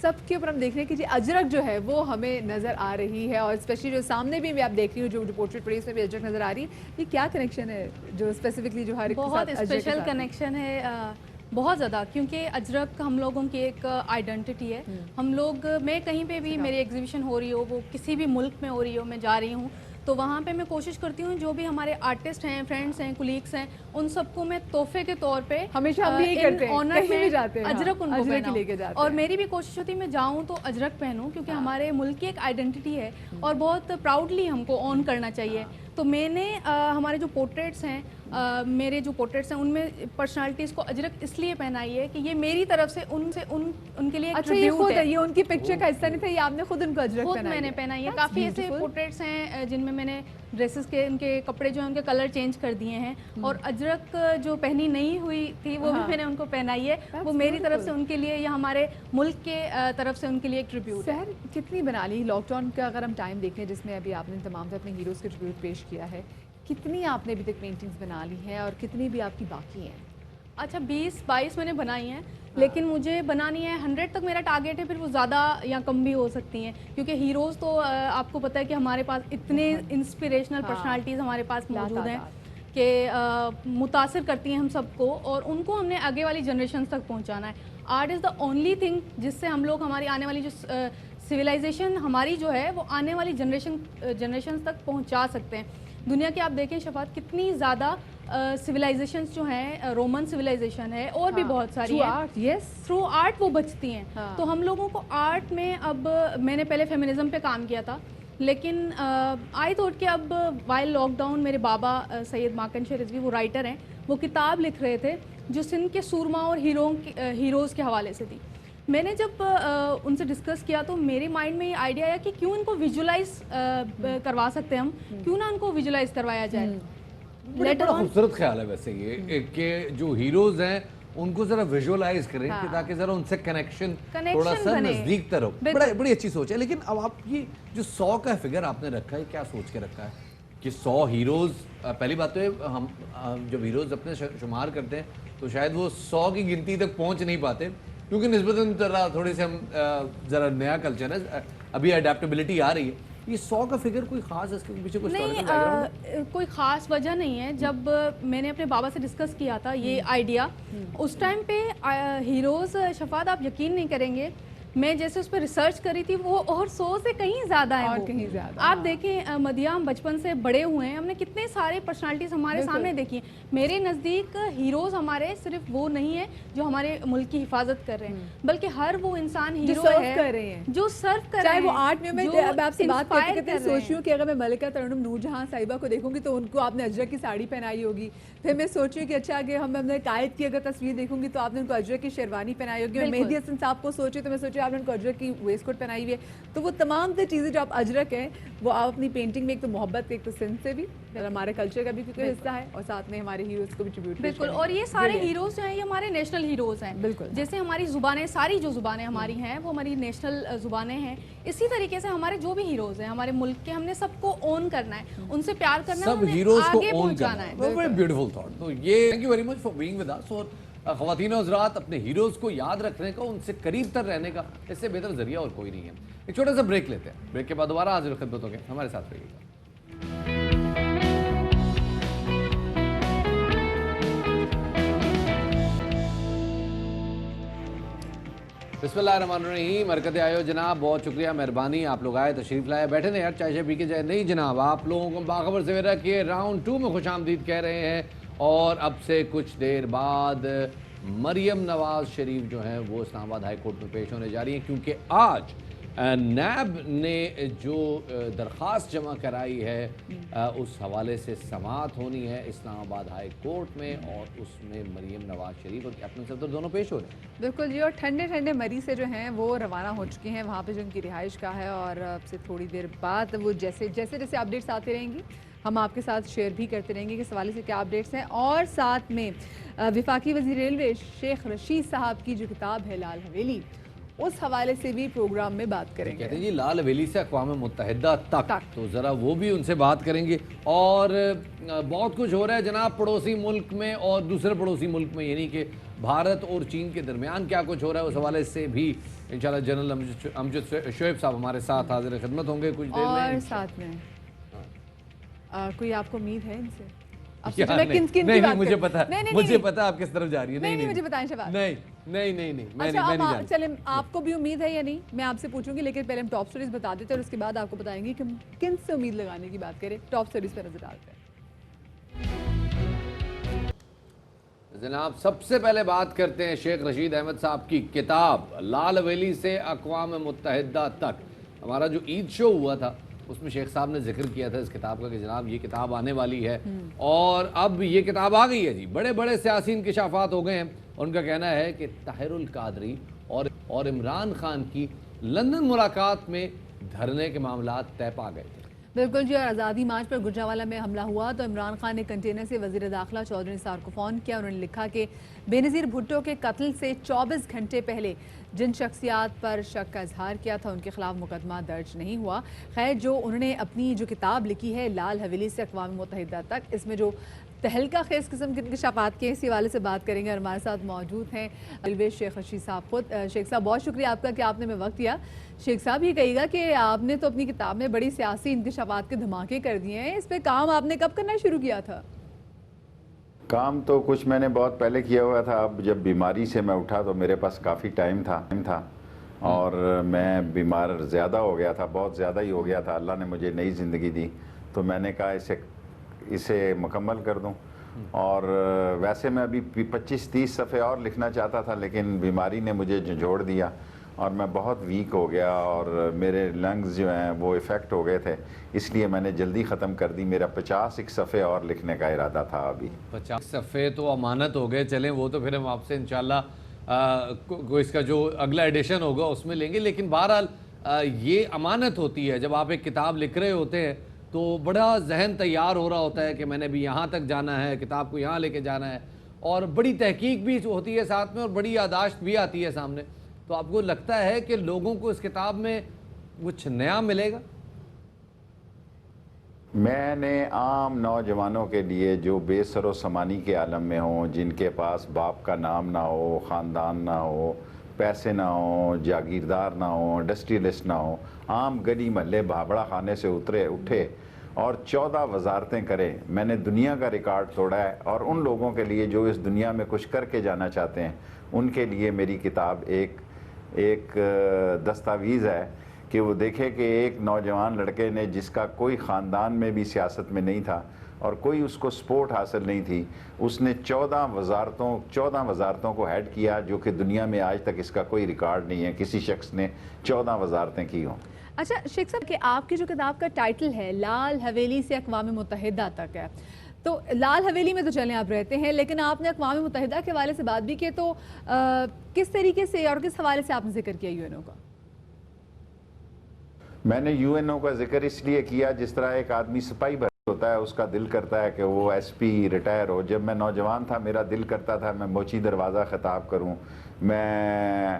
سب کے اوپر ہم دیکھ رہے ہیں کہ جی اجرک جو ہے وہ ہمیں نظر آ رہی ہے، اور اسپیشلی جو سامنے بھی میں آپ دیکھ رہی ہوں جو پورٹریٹ پڑی اس میں بھی اجرک نظر آ رہی ہے. یہ کیا کنیکشن ہے جو اسپیسیفکلی جو ہر ایک کے بہت ساتھ اجرک کے اسپیشل ساتھ؟ کنیکشن ہے، بہت زیادہ، کیونکہ اجرک ہم لوگوں کی ایک آئیڈینٹی ہے. ہم لوگ، میں کہیں پہ بھی میری ایگزیبیشن ہو رہی ہو، وہ کسی بھی ملک میں ہو رہی ہو، میں جا رہی ہوں تو وہاں پہ میں کوشش کرتی ہوں جو بھی ہمارے آرٹسٹ ہیں، فرینڈس ہیں، کولیگس ہیں، ان سب کو میں تحفے کے طور پہ ہمیشہ ہم بھی یہی کرتے ہیں، آنر کہیں بھی جاتے ہیں اجرک ان کو اجرک ہی پہناؤں. لے کے جاتے اور ہیں. میری بھی کوشش ہوتی ہے میں جاؤں تو اجرک پہنوں، کیونکہ ہمارے ملک کی ایک آئیڈینٹی ہے اور بہت پراؤڈلی ہم کو آن کرنا چاہیے. تو میں نے ہمارے جو پورٹریٹس ہیں، میرے جو پورٹریٹس ہیں ان میں پرسنالٹیز کو اجرک اس لیے پہنائی ہے کہ یہ میری طرف سے ان کے لیے ایک اچھا یہ ٹریبیوٹ خود ہے. یہ ان کی پکچر کا حصہ نہیں تھا، یہ آپ نے خود ان کو اجرک خود پہنائی میں نے پہنائی ہے. کافی ایسے پورٹریٹس ہیں جن میں نے ڈریسز کے، ان کے کپڑے جو ہیں ان کے کلر چینج کر دیے ہیں، اور اجرک جو پہنی نہیں ہوئی تھی وہ بھی میں نے ان کو پہنائی ہے. وہ میری طرف سے ان کے لیے یا ہمارے ملک کے طرف سے ان کے لیے ایک ٹریبیوٹ ہے. سحر کتنی بنا لی لاک ڈاؤن کا اگر ہم ٹائم دیکھیں جس میں ابھی آپ نے تمام سے اپنے ہیروز کے ٹریبیوٹ پیش کیا ہے، کتنی آپ نے ابھی تک پینٹنگز بنا لی ہیں اور کتنی بھی آپ کی باقی ہیں؟ اچھا 20-22 میں نے بنائی ہیں، لیکن مجھے بنانی ہے 100 تک میرا ٹارگیٹ ہے. پھر وہ زیادہ یا کم بھی ہو سکتی ہیں، کیونکہ ہیروز تو آپ کو پتہ ہے کہ ہمارے پاس اتنے انسپریشنل پرسنالٹیز ہمارے پاس موجود ہیں کہ متاثر کرتی ہیں ہم سب کو، اور ان کو ہم نے آگے والی جنریشنز تک پہنچانا ہے. Art is the only thing جس سے ہم لوگ ہماری آنے والی جو سویلائزیشن ہماری جو ہے وہ آنے والی جنریشنز تک پہنچا سکتے ہیں. دنیا کی آپ دیکھیں شفاعت کتنی زیادہ سویلائزیشنز جو ہیں، رومن سویلائزیشن ہے اور بھی بہت ساری ہیں، تھرو آرٹ وہ بچتی ہیں. تو ہم لوگوں کو آرٹ میں، اب میں نے پہلے فیمنزم پہ کام کیا تھا، لیکن آئی تھوٹ کہ اب وائل لاک ڈاؤن میرے بابا سید ماکن شاہ رضوی وہ رائٹر ہیں، وہ کتاب لکھ رہے تھے جو سندھ کے سورما اور ہیروز کے حوالے سے تھی. میں نے جب ان سے ڈسکس کیا تو میرے مائنڈ میں یہ آئیڈیا آیا کہ کیوں ان کو ویژولائز کروا سکتے ہیں ہم، کیوں نہ ان کو ویژولائز کروایا جائے. بڑا خوبصورت خیال ہے ویسے یہ کہ جو ہیروز ہیں ان کو ذرا ویژولائز کریں تاکہ ذرا ان سے کنیکشن تھوڑا سا نزدیک تر ہو. بڑی اچھی سوچ ہے. لیکن اب آپ کی جو 100 کا فگر آپ نے رکھا ہے، کیا سوچ کے رکھا ہے کہ 100 ہیروز؟ پہلی بات تو ہے ہم جب ہیروز اپنے شمار کرتے ہیں تو شاید وہ 100 کی گنتی تک پہنچ نہیں پاتے، کیونکہ نسبتاً تھوڑے سے ہم ذرا نیا کلچر ہے، ابھی اڈیپٹیبلٹی آ رہی ہے. یہ 100 کا فگر کوئی خاص ہے، اس کے پیچھے کوئی ہسٹوریکل بیک گراؤنڈ ہے؟ کوئی خاص وجہ نہیں ہے. جب میں نے اپنے بابا سے ڈسکس کیا تھا یہ آئیڈیا، اس ٹائم پہ ہیروز شفاعت آپ یقین نہیں کریں گے، میں جیسے اس پہ ریسرچ کری تھی وہ اور 100 سے کہیں زیادہ ہیں. اور کہیں زیادہ آپ دیکھیں مدیہ، ہم بچپن سے بڑے ہوئے ہیں، ہم نے کتنے سارے پرسنالٹیز ہمارے سامنے دیکھی ہیں. میرے نزدیک ہیروز ہمارے صرف وہ نہیں ہیں جو ہمارے ملک کی حفاظت کر رہے ہیں، بلکہ ہر وہ انسان ہیرو ہے جو سرو کر رہے ہیں. چاہے وہ آرٹ میں آپ سے بات کرتے کرتے سوچ رہی ہوں کہ اگر میں ملکہ ترنم نور جہاں صاحبہ کو دیکھوں گی تو ان کو آپ نے اجرک کی ساڑی پہنائی ہوگی. پھر میں سوچ رہی ہوں کہ اچھا کہ ہم نے قائد کی اگر تصویر دیکھوں گی تو آپ نے ان کو اجرک کی شیروانی پہنائی ہوگی. اور مہدی حسن صاحب کو سوچے تو میں سوچ رہی آپ نے ان کو اجرک کی ویسٹ کوٹ پہنائی ہوئی ہے. تو وہ تمام سے چیزیں جو آپ اجرک ہیں وہ آپ اپنی پینٹنگ میں ایک تو محبت، ایک تو سندھ سے بھی، ہمارے کلچر کا بھی کوئی حصہ ہے، اور ساتھ میں ہمارے ہیروز کو بھی ٹریبیوٹ. بالکل. اور یہ سارے ہیروز جو ہیں یہ ہمارے نیشنل ہیروز ہیں. بالکل. جیسے ہماری زبانیں، ساری جو زبانیں ہماری ہیں وہ ہماری نیشنل زبانیں ہیں، اسی طریقے سے ہمارے جو بھی ہیروز ہیں ہمارے ملک کے، ہم نے سب کو اون کرنا ہے، ان سے پیار کرنا ہے، سب ہیروز کو اون کرنا ہے. Very beautiful thought. تو یہ thank you very much for being with us. اور خواتین و حضرات، اپنے ہیروز کو یاد رکھنے کا، ان سے قریب تر رہنے کا اس سے بہتر ذریعہ اور کوئی نہیں ہے. ایک چھوٹا سا بریک لیتے ہیں، بریک کے بعد دوبارہ حاضر خدمت ہوں گے. ہمارے ساتھ رہیے گا. بسم اللہ الرحمن الرحیم. مرکز آئے ہو جناب، بہت شکریہ، مہربانی، آپ لوگ آئے، تشریف لائے، بیٹھے نہیں یار، چائے شائے پی کے جائے. نہیں جناب، آپ لوگوں کو باخبر سویرا کے راؤنڈ 2 میں خوش آمدید کہہ رہے ہیں. اور اب سے کچھ دیر بعد مریم نواز شریف جو ہیں وہ اسلام آباد ہائی کورٹ میں پیش ہونے جا رہی ہیں، کیونکہ آج نیب نے جو درخواست جمع کرائی ہے اس حوالے سے سماعت ہونی ہے اسلام آباد ہائی کورٹ میں، اور اس میں مریم نواز شریف اور کیپٹن صفدر دونوں پیش ہو رہے ہیں. بالکل جی. اور ٹھنڈے ٹھنڈے مری سے جو ہیں وہ روانہ ہو چکے ہیں وہاں پہ جو ان کی رہائش کا ہے، اور اب سے تھوڑی دیر بعد وہ جیسے جیسے اپڈیٹس آتے رہیں گی ہم آپ کے ساتھ شیئر بھی کرتے رہیں گے کہ اس حوالے سے کیا اپڈیٹس ہیں. اور ساتھ میں وفاقی وزیر ریلوے شیخ رشید صاحب کی جو کتاب ہے لال حویلی، اس حوالے سے بھی پروگرام میں بات کریں گے. کہتے ہیں جی لال حویلی سے اقوام متحدہ تک، تو ذرا وہ بھی ان سے بات کریں گے. اور بہت کچھ ہو رہا ہے جناب پڑوسی ملک میں اور دوسرے پڑوسی ملک میں، یعنی کہ بھارت اور چین کے درمیان کیا کچھ ہو رہا ہے، اس حوالے سے بھی انشاءاللہ جنرل امجد شعیب صاحب ہمارے ساتھ حاضر خدمت ہوں گے کچھ دیر میں. اور ساتھ میں کوئی آپ کو امید ہے ان سے؟ نہیں مجھے پتا آپ کس طرف جا رہی ہے. نہیں مجھے بتائیں شہباز. نہیں چلیں آپ کو بھی امید ہے یا نہیں میں آپ سے پوچھوں گی، لیکن پہلے ہم ٹاپ سٹوریز بتا دیتے ہیں اور اس کے بعد آپ کو بتائیں گے کہ ہم کن سے امید لگانے کی بات کریں. ٹاپ سٹوریز پہ نظر ڈالتے ہیں. جناب سب سے پہلے بات کرتے ہیں شیخ رشید احمد صاحب کی کتاب لال حویلی سے اقوام متحدہ تک. ہمارا جو عید شو ہوا تھا اس میں شیخ صاحب نے ذکر کیا تھا اس کتاب کا کہ جناب یہ کتاب آنے والی ہے، اور اب یہ کتاب آ گئی ہے جی. بڑے بڑے سیاسی انکشافات ہو گئے ہیں. ان کا کہنا ہے کہ طاہر القادری اور عمران خان کی لندن ملاقات میں دھرنے کے معاملات طے پا گئے تھے. بالکل جی. اور آزادی مارچ پر گجرانوالہ میں حملہ ہوا تو عمران خان نے کنٹینر سے وزیر داخلہ چودھری نثار کو فون کیا. انہوں نے لکھا کہ بے نظیر بھٹو کے قتل سے 24 گھنٹے پہلے جن شخصیات پر شک کا اظہار کیا تھا ان کے خلاف مقدمہ درج نہیں ہوا. خیر جو انہوں نے اپنی جو کتاب لکھی ہے لال حویلی سے اقوام متحدہ تک، اس میں جو تہلکہ خیز قسم کے انکشافات کے اسی حوالے سے بات کریں گے. اور ہمارے ساتھ موجود ہیں شیخ رشید صاحب خود. شیخ صاحب بہت شکریہ آپ کا کہ آپ نے ہمیں وقت دیا. شیخ صاحب یہ کہیے گا کہ آپ نے تو اپنی کتاب میں بڑی سیاسی انکشافات کے دھماکے کر دیے ہیں، اس پہ کام آپ نے کب کرنا شروع کیا تھا؟ کام تو کچھ میں نے بہت پہلے کیا ہوا تھا. اب جب بیماری سے میں اٹھا تو میرے پاس کافی ٹائم تھا اور میں بیمار زیادہ ہو گیا تھا، بہت زیادہ ہی ہو گیا تھا. اللہ نے مجھے نئی زندگی دی تو میں نے کہا اسے مکمل کر دوں. اور ویسے میں ابھی 25-30 صفحے اور لکھنا چاہتا تھا لیکن بیماری نے مجھے جھنجھوڑ دیا اور میں بہت ویک ہو گیا اور میرے لنگز جو ہیں وہ افیکٹ ہو گئے تھے، اس لیے میں نے جلدی ختم کر دی. میرا 50 صفحے اور لکھنے کا ارادہ تھا. ابھی 50 صفحے تو امانت ہو گئے. چلیں وہ تو پھر ہم آپ سے انشاءاللہ اس کا جو اگلا ایڈیشن ہوگا اس میں لیں گے. لیکن بہرحال یہ امانت ہوتی ہے. جب آپ ایک کتاب لکھ رہے ہوتے ہیں تو بڑا ذہن تیار ہو رہا ہوتا ہے کہ میں نے بھی یہاں تک جانا ہے، کتاب کو یہاں لے کے جانا ہے، اور بڑی تحقیق بھی ہوتی ہے ساتھ میں اور بڑی یادداشت بھی آتی ہے سامنے. تو آپ کو لگتا ہے کہ لوگوں کو اس کتاب میں کچھ نیا ملے گا؟ میں نے عام نوجوانوں کے لیے جو بے سر و سامانی کے عالم میں ہوں، جن کے پاس باپ کا نام نہ ہو، خاندان نہ ہو، پیسے نہ ہوں، جاگیردار نہ ہوں، انڈسٹریلسٹ نہ ہوں، عام گلی محلے بھابڑا خانے سے اٹھے اور 14 وزارتیں کریں. میں نے دنیا کا ریکارڈ توڑا ہے. اور ان لوگوں کے لیے جو اس دنیا میں کچھ کر کے جانا چاہتے ہیں ان کے لیے میری کتاب ایک دستاویز ہے کہ وہ دیکھے کہ ایک نوجوان لڑکے نے جس کا کوئی خاندان میں بھی سیاست میں نہیں تھا اور کوئی اس کو سپورٹ حاصل نہیں تھی، اس نے 14 وزارتوں کو ہیڈ کیا، جو کہ دنیا میں آج تک اس کا کوئی ریکارڈ نہیں ہے کسی شخص نے 14 وزارتیں کی ہوں. اچھا شیخ صاحب کہ آپ کی جو کتاب کا ٹائٹل ہے لال حویلی سے اقوام متحدہ تک ہے، تو لال حویلی میں تو چلیں آپ رہتے ہیں لیکن آپ نے اقوام متحدہ کے حوالے سے بات بھی کی، تو کس طریقے سے اور کس حوالے سے آپ نے ذکر کیا یو این او کا؟ میں نے یو این او کا ذکر اس لیے کیا جس طرح ایک آدمی سپاہی بھرتی ہوتا ہے، اس کا دل کرتا ہے کہ وہ ایس پی ریٹائر ہو. جب میں نوجوان تھا میرا دل کرتا تھا میں موچی دروازہ خطاب کروں، میں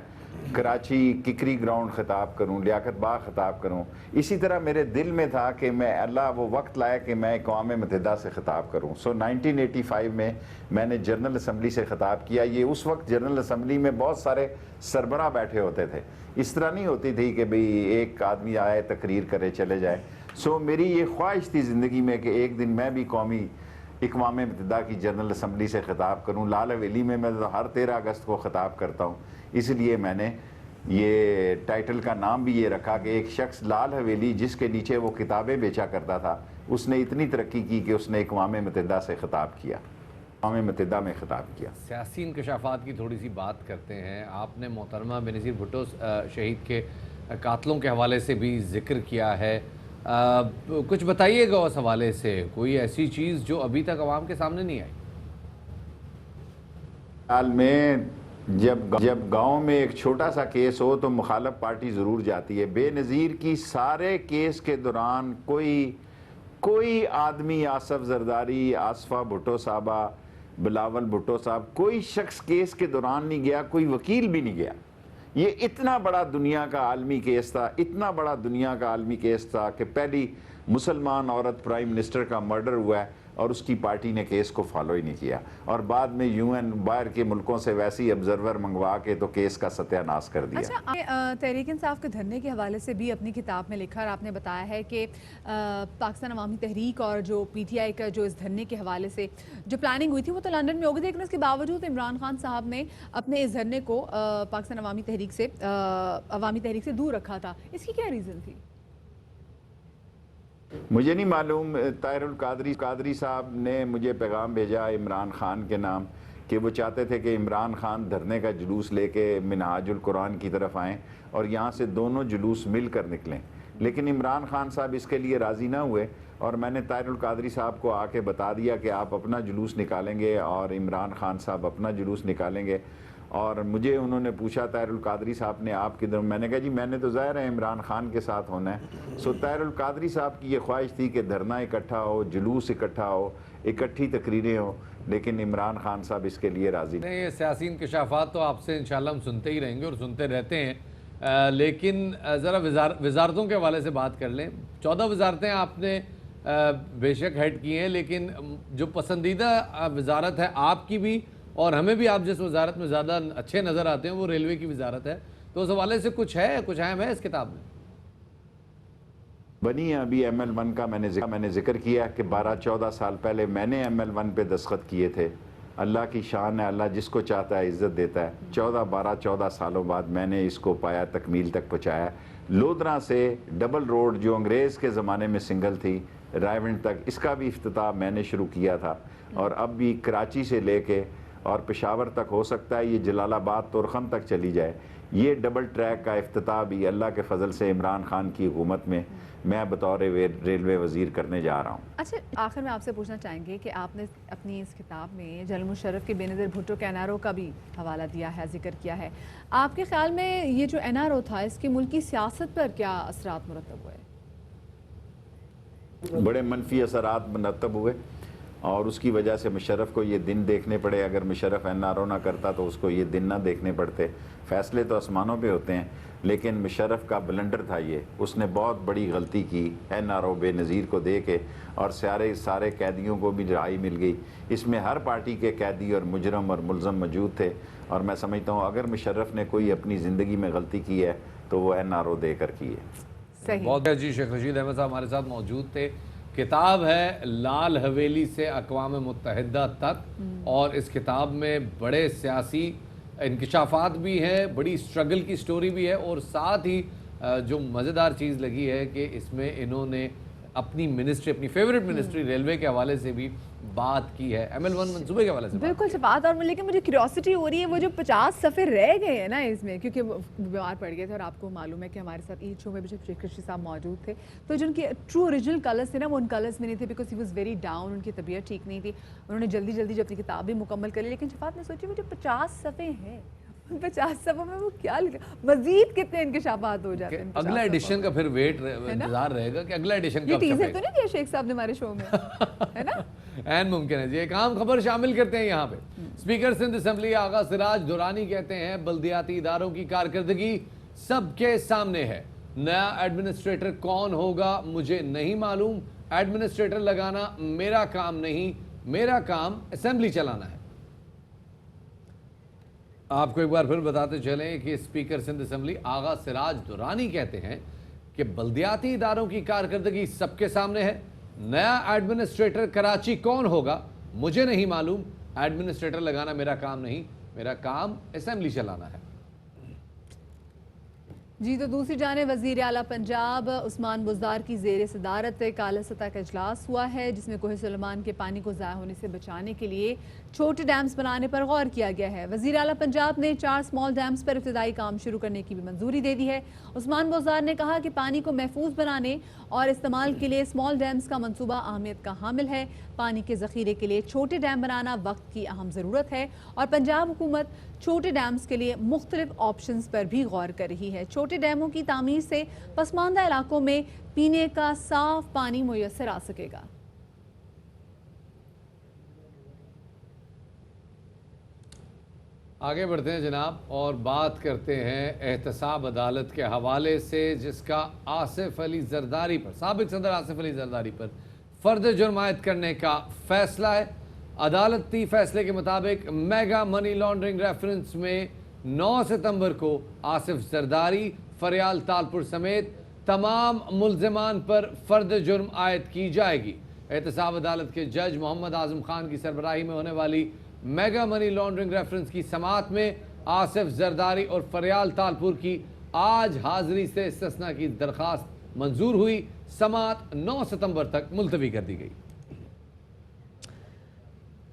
کراچی ککری گراؤنڈ خطاب کروں، لیاقت باغ خطاب کروں. اسی طرح میرے دل میں تھا کہ میں اللہ وہ وقت لائے کہ میں اقوام متحدہ سے خطاب کروں. 1985 میں نے جنرل اسمبلی سے خطاب کیا. یہ اس وقت جنرل اسمبلی میں بہت سارے سربراہ بیٹھے ہوتے تھے، اس طرح نہیں ہوتی تھی کہ بھئی ایک آدمی آئے تقریر کرے چلے جائے. میری یہ خواہش تھی زندگی میں کہ ایک دن میں بھی قومی اقوام متحدہ کی جنرل اسمبلی سے خطاب کروں. لال حویلی میں ہر 13 اگست کو خطاب کرتا ہوں، اس لیے میں نے یہ ٹائٹل کا نام بھی یہ رکھا کہ ایک شخص لال حویلی جس کے نیچے وہ کتابیں بیچا کرتا تھا، اس نے اتنی ترقی کی کہ اس نے اقوام متحدہ سے خطاب کیا، اقوام متحدہ میں خطاب کیا. سیاسی انکشافات کی تھوڑی سی بات کرتے ہیں. آپ نے محترمہ بے نظیر بھٹو شہید کے قاتلوں کے حوالے سے بھی ذکر کیا ہے. کچھ بتائیے گا اس حوالے سے، کوئی ایسی چیز جو ابھی تک عوام کے سامنے نہیں آئی؟ حال میں جب گاؤں میں ایک چھوٹا سا کیس ہو تو مخالف پارٹی ضرور جاتی ہے. بے نظیر کی سارے کیس کے دوران کوئی آدمی، آصف زرداری، آصفہ بھٹو صاحبہ، بلاول بھٹو صاحب، کوئی شخص کیس کے دوران نہیں گیا، کوئی وکیل بھی نہیں گیا. یہ اتنا بڑا دنیا کا عالمی کیس تھا، اتنا بڑا دنیا کا عالمی کیس تھا کہ پہلی مسلمان عورت پرائم منسٹر کا مرڈر ہوا ہے اور اس کی پارٹی نے کیس کو فالو ہی نہیں کیا، اور بعد میں UN باہر کے ملکوں سے ویسی آبزرور منگوا کے تو کیس کا ستیہ ناش کر دیا۔ اچھا، تحریک انصاف کے دھرنے کے حوالے سے بھی اپنی کتاب میں لکھا اور آپ نے بتایا ہے کہ پاکستان عوامی تحریک اور جو PTI کا جو اس دھرنے کے حوالے سے جو پلاننگ ہوئی تھی وہ تو لندن میں ہو گئی تھی، لیکن اس کے باوجود عمران خان صاحب نے اپنے اس دھرنے کو پاکستان عوامی تحریک سے دور رکھا تھا، اس کی کیا ریزن تھی؟ مجھے نہیں معلوم، طاہر القادری صاحب نے مجھے پیغام بھیجا عمران خان کے نام کہ وہ چاہتے تھے کہ عمران خان دھرنے کا جلوس لے کے منہاج القرآن کی طرف آئیں اور یہاں سے دونوں جلوس مل کر نکلیں، لیکن عمران خان صاحب اس کے لیے راضی نہ ہوئے، اور میں نے طاہر القادری صاحب کو آ کے بتا دیا کہ آپ اپنا جلوس نکالیں گے اور عمران خان صاحب اپنا جلوس نکالیں گے، اور مجھے انہوں نے پوچھا طاہر القادری صاحب نے آپ کدھر، میں نے کہا جی میں نے تو ظاہر ہے عمران خان کے ساتھ ہونا ہے۔ سو طاہر القادری صاحب کی یہ خواہش تھی کہ دھرنا اکٹھا ہو، جلوس اکٹھا ہو، اکٹھی تقریریں ہوں، لیکن عمران خان صاحب اس کے لیے راضی نہیں۔ یہ سیاسی انکشافات تو آپ سے انشاءاللہ ہم سنتے ہی رہیں گے اور سنتے رہتے ہیں، لیکن ذرا وزارتوں کے حوالے سے بات کر لیں۔ 14 وزارتیں آپ نے بے شک ہیڈ کی ہیں، لیکن جو پسندیدہ وزارت ہے آپ کی بھی اور ہمیں بھی آپ جس وزارت میں زیادہ اچھے نظر آتے ہیں وہ ریلوے کی وزارت ہے، تو اس حوالے سے کچھ اہم ہے اس کتاب میں؟ بنی ہے ابھی ML1 کا، میں نے ذکر کیا کہ 12-14 سال پہلے میں نے ML1 پہ دستخط کیے تھے۔ اللہ کی شان ہے، اللہ جس کو چاہتا ہے عزت دیتا ہے۔ 14 سالوں بعد میں نے اس کو پایا، تکمیل تک پہنچایا۔ لودھرا سے ڈبل روڈ جو انگریز کے زمانے میں سنگل تھی رائیونڈ تک، اس کا بھی افتتاح میں نے شروع کیا تھا، اور اب بھی کراچی سے لے کے اور پشاور تک، ہو سکتا ہے یہ جلال آباد تورخم تک چلی جائے، یہ ڈبل ٹریک کا افتتاح بھی اللہ کے فضل سے عمران خان کی حکومت میں میں بطور ریلوے وزیر کرنے جا رہا ہوں۔ اچھا، آخر میں آپ سے پوچھنا چاہیں گے کہ آپ نے اپنی اس کتاب میں جنرل مشرف کے بے نظیر بھٹو کے NRO کا بھی حوالہ دیا ہے، ذکر کیا ہے، آپ کے خیال میں یہ جو NRO تھا اس کے ملکی سیاست پر کیا اثرات مرتب ہوئے؟ بڑے منفی اثرات مرتب ہوئے، اور اس کی وجہ سے مشرف کو یہ دن دیکھنے پڑے۔ اگر مشرف NRO نہ کرتا تو اس کو یہ دن نہ دیکھنے پڑتے۔ فیصلے تو آسمانوں پہ ہوتے ہیں، لیکن مشرف کا بلنڈر تھا یہ، اس نے بہت بڑی غلطی کی NRO بے نظیر کو دے کے، اور سارے قیدیوں کو بھی رہائی مل گئی۔ اس میں ہر پارٹی کے قیدی اور مجرم اور ملزم موجود تھے، اور میں سمجھتا ہوں اگر مشرف نے کوئی اپنی زندگی میں غلطی کی ہے تو وہ NRO دے کر کی ہے۔ بہت جی، شیخ رشید احمد صاحب ہمارے ساتھ موجود تھے۔ کتاب ہے لال حویلی سے اقوام متحدہ تک، اور اس کتاب میں بڑے سیاسی انکشافات بھی ہیں، بڑی سٹرگل کی سٹوری بھی ہے، اور ساتھ ہی جو مزیدار چیز لگی ہے کہ اس میں انہوں نے اپنی منسٹری، اپنی فیورٹ منسٹری ریلوے کے حوالے سے بھی بات کی ہے، ML1 منصوبے کے حوالے سے بالکل سے بات۔ اور لیکن مجھے کیوریوسٹی ہو رہی ہے وہ جو 50 صفحے رہ گئے ہیں نا اس میں، کیونکہ وہ بیمار پڑ گئے تھے، اور آپ کو معلوم ہے کہ ہمارے ساتھ ایچ شو میں بھی شیخ رشید صاحب موجود تھے، تو جو ان کی ٹرو اوریجنل کلرز تھے نا وہ ان کلرز میں نہیں تھے، because he was very down, ان کی طبیعت ٹھیک نہیں تھی، انہوں نے جلدی جو اپنی کتاب بھی مکمل کر لی، لیکن شفاعت نے سوچی وہ جو 50 صفحے ہیں 50 صفحوں میں وہ کیا لکھا، مزید کتنے انکشافات ہو جاتے ہیں۔ اگلا ایڈیشن کا پھر ویٹ انتظار رہے گا کہ اگلا ایڈیشن کب چھپے گا۔ یہ ٹیزر تو نہیں دیا شیخ صاحب نے ہمارے شو میں، ہے نا؟ این ممکن ہے جی۔ ایک عام خبر شامل کرتے ہیں یہاں پہ۔ اسپیکر سندھ اسمبلی آغا سراج دورانی کہتے ہیں بلدیاتی اداروں کی کارکردگی سب کے سامنے ہے، نیا ایڈمنسٹریٹر کون ہوگا مجھے نہیں معلوم، ایڈمنسٹریٹر لگانا میرا کام نہیں، میرا کام اسمبلی چلانا ہے۔ آپ کو ایک بار پھر بتاتے چلیں کہ اسپیکر سندھ اسمبلی آغا سراج دورانی کہتے ہیں کہ بلدیاتی اداروں کی کارکردگی سب کے سامنے ہے، نیا ایڈمنسٹریٹر کراچی کون ہوگا مجھے نہیں معلوم، ایڈمنسٹریٹر لگانا میرا کام نہیں، میرا کام اسمبلی چلانا ہے۔ جی تو دوسری جانب وزیر اعلیٰ پنجاب عثمان بزدار کی زیر صدارت اعلیٰ سطح کا اجلاس ہوا ہے، جس میں کوہ سلیمان کے پانی کو ضائع ہونے سے بچانے کے لیے چھوٹے ڈیمز بنانے پر غور کیا گیا ہے۔ وزیر اعلیٰ پنجاب نے 4 سمال ڈیمز پر ابتدائی کام شروع کرنے کی بھی منظوری دے دی ہے۔ عثمان بزدار نے کہا کہ پانی کو محفوظ بنانے اور استعمال کے لیے سمال ڈیمز کا منصوبہ اہمیت کا حامل ہے، پانی کے ذخیرے کے لیے چھوٹے ڈیم بنانا وقت کی اہم ضرورت ہے، اور پنجاب حکومت چھوٹے ڈیمز کے لیے مختلف آپشنز پر بھی غور کر رہی ہے۔ چھوٹے ڈیموں کی تعمیر سے پسماندہ علاقوں میں پینے کا صاف پانی میسر آ سکے گا۔ آگے بڑھتے ہیں جناب اور بات کرتے ہیں احتساب عدالت کے حوالے سے، جس کا آصف علی زرداری پر، سابق صدر آصف علی زرداری پر فرد جرم عائد کرنے کا فیصلہ ہے۔ عدالتی فیصلے کے مطابق میگا منی لانڈرنگ ریفرنس میں 9 ستمبر کو آصف زرداری، فریال تالپور سمیت تمام ملزمان پر فرد جرم عائد کی جائے گی۔ احتساب عدالت کے جج محمد اعظم خان کی سربراہی میں ہونے والی میگا منی لانڈرنگ ریفرنس کی سماعت میں آصف زرداری اور فریال تالپور کی آج حاضری سے استثناء کی درخواست منظور ہوئی۔ سماعت 9 ستمبر تک ملتوی کر دی گئی۔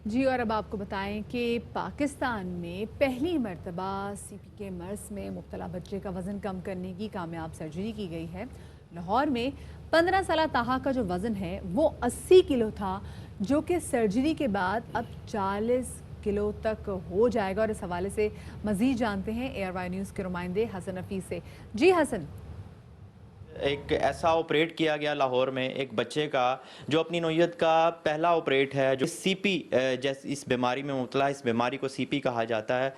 جی اور اب آپ کو بتائیں کہ پاکستان میں پہلی مرتبہ سی پی کے مرض میں مبتلا بچے کا وزن کم کرنے کی کامیاب سرجری کی گئی ہے۔ لاہور میں 15 سالہ طاہا کا جو وزن ہے وہ 80 کلو تھا، جو کہ سرجری کے بعد اب 40 کلو تک ہو جائے گا، اور اس حوالے سے مزید جانتے ہیں اے آر وائی نیوز کے نمائندے حسن حفیظ سے۔ جی حسن، ایک ایسا آپریٹ کیا گیا لاہور میں ایک بچے کا جو اپنی نوعیت کا پہلا آپریٹ ہے، جو سی پی جیسے اس بیماری میں مبتلا، اس بیماری کو سی پی کہا جاتا ہے،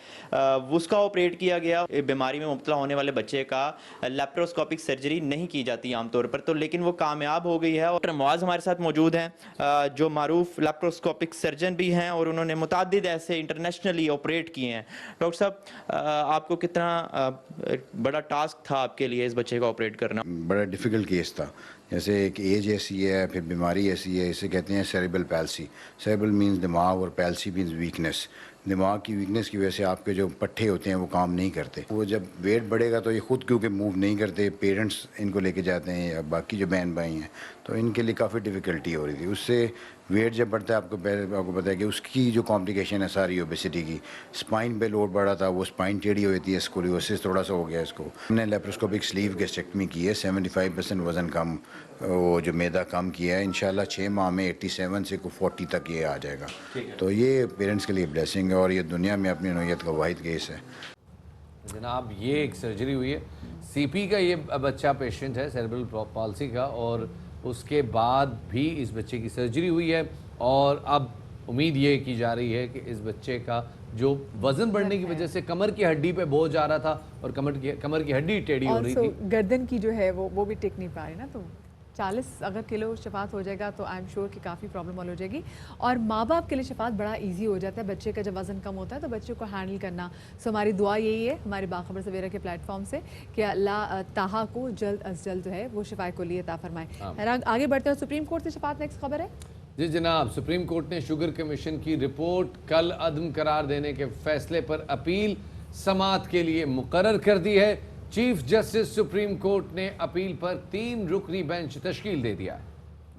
اس کا آپریٹ کیا گیا۔ بیماری میں مبتلا ہونے والے بچے کا لیپروسکوپک سرجری نہیں کی جاتی عام طور پر، تو لیکن وہ کامیاب ہو گئی ہے۔ اور معاذ ہمارے ساتھ موجود ہیں جو معروف لیپروسکوپک سرجن بھی ہیں، اور انہوں نے متعدد ایسے انٹرنیشنلی آپریٹ کیے ہیں۔ ڈاکٹر صاحب، آپ کو کتنا بڑا ٹاسک تھا آپ کے لیے اس بچے کو آپریٹ کرنا؟ بڑا ڈیفیکلٹ کیس تھا، جیسے ایک ایج ایسی ہے، پھر بیماری ایسی ہے، اسے کہتے ہیں سیریبل پیلسی۔ سیریبل مینز دماغ اور پیلسی مینز ویکنس۔ دماغ کی ویکنس کی وجہ سے آپ کے جو پٹھے ہوتے ہیں وہ کام نہیں کرتے۔ وہ جب ویٹ بڑھے گا تو یہ خود کیونکہ موو نہیں کرتے، پیرنٹس ان کو لے کے جاتے ہیں یا باقی جو بہن بھائی ہیں، تو ان کے لیے کافی ڈیفیکلٹی ہو رہی تھی۔ اس سے ویٹ جب بڑھتا ہے، آپ کو پتہ ہے کہ اس کی جو کمپلیکیشن ہے ساری اوبیسٹی کی، اسپائن پہ لوڈ بڑھا تھا، وہ اسپائن ٹیڑھی ہوئی تھی، اسکولیوسس تھوڑا سا ہو گیا اس کو۔ ہم نے لیپروسکوپک سلیو گیسٹریکٹمی کی ہے، 75% وزن کم، وہ جو میدا کم کیا ہے۔ انشاءاللہ 6 ماہ میں 87 سے 40 تک یہ آ جائے گا۔ تو یہ پیرنٹس کے لیے بلیسنگ ہے، اور یہ دنیا میں اپنی نوعیت کا واحد کیس ہے۔ جناب یہ ایک سرجری ہوئی ہے، سی پی کا یہ بچہ پیشنٹ ہے سیریبرل پالسی کا، اور اس کے بعد بھی اس بچے کی سرجری ہوئی ہے، اور اب امید یہ کی جا رہی ہے کہ اس بچے کا جو وزن بڑھنے کی وجہ سے کمر کی ہڈی پہ بوجھ آ رہا تھا اور کمر کی ہڈی ٹیڑھی ہو رہی تھی، گردن کی جو ہے وہ بھی ٹک نہیں پا رہی نا، تو 40 اگر کلو شفات ہو جائے گا تو آئی ایم شیور کہ کافی پرابلم حل ہو جائے گی، اور ماں باپ کے لیے شفات بڑا ایزی ہو جاتا ہے۔ بچے کا جب وزن کم ہوتا ہے تو بچوں کو ہینڈل کرنا، سو ہماری دعا یہی ہے ہماری باخبر سویرا کے پلیٹ فارم سے کہ اللہ طاہا کو جلد از جلد جو ہے وہ شفا کلی عطا فرمائے۔ آگے بڑھتے ہیں، سپریم کورٹ سے شفات نیکسٹ خبر ہے۔ جی جناب، سپریم کورٹ نے شوگر کمیشن کی رپورٹ کل عدم قرار دینے کے فیصلے پر اپیل سماعت کے لیے مقرر کر دی ہے۔ چیف جسٹس سپریم کورٹ نے اپیل پر 3 رکنی بینچ تشکیل دے دیا ہے،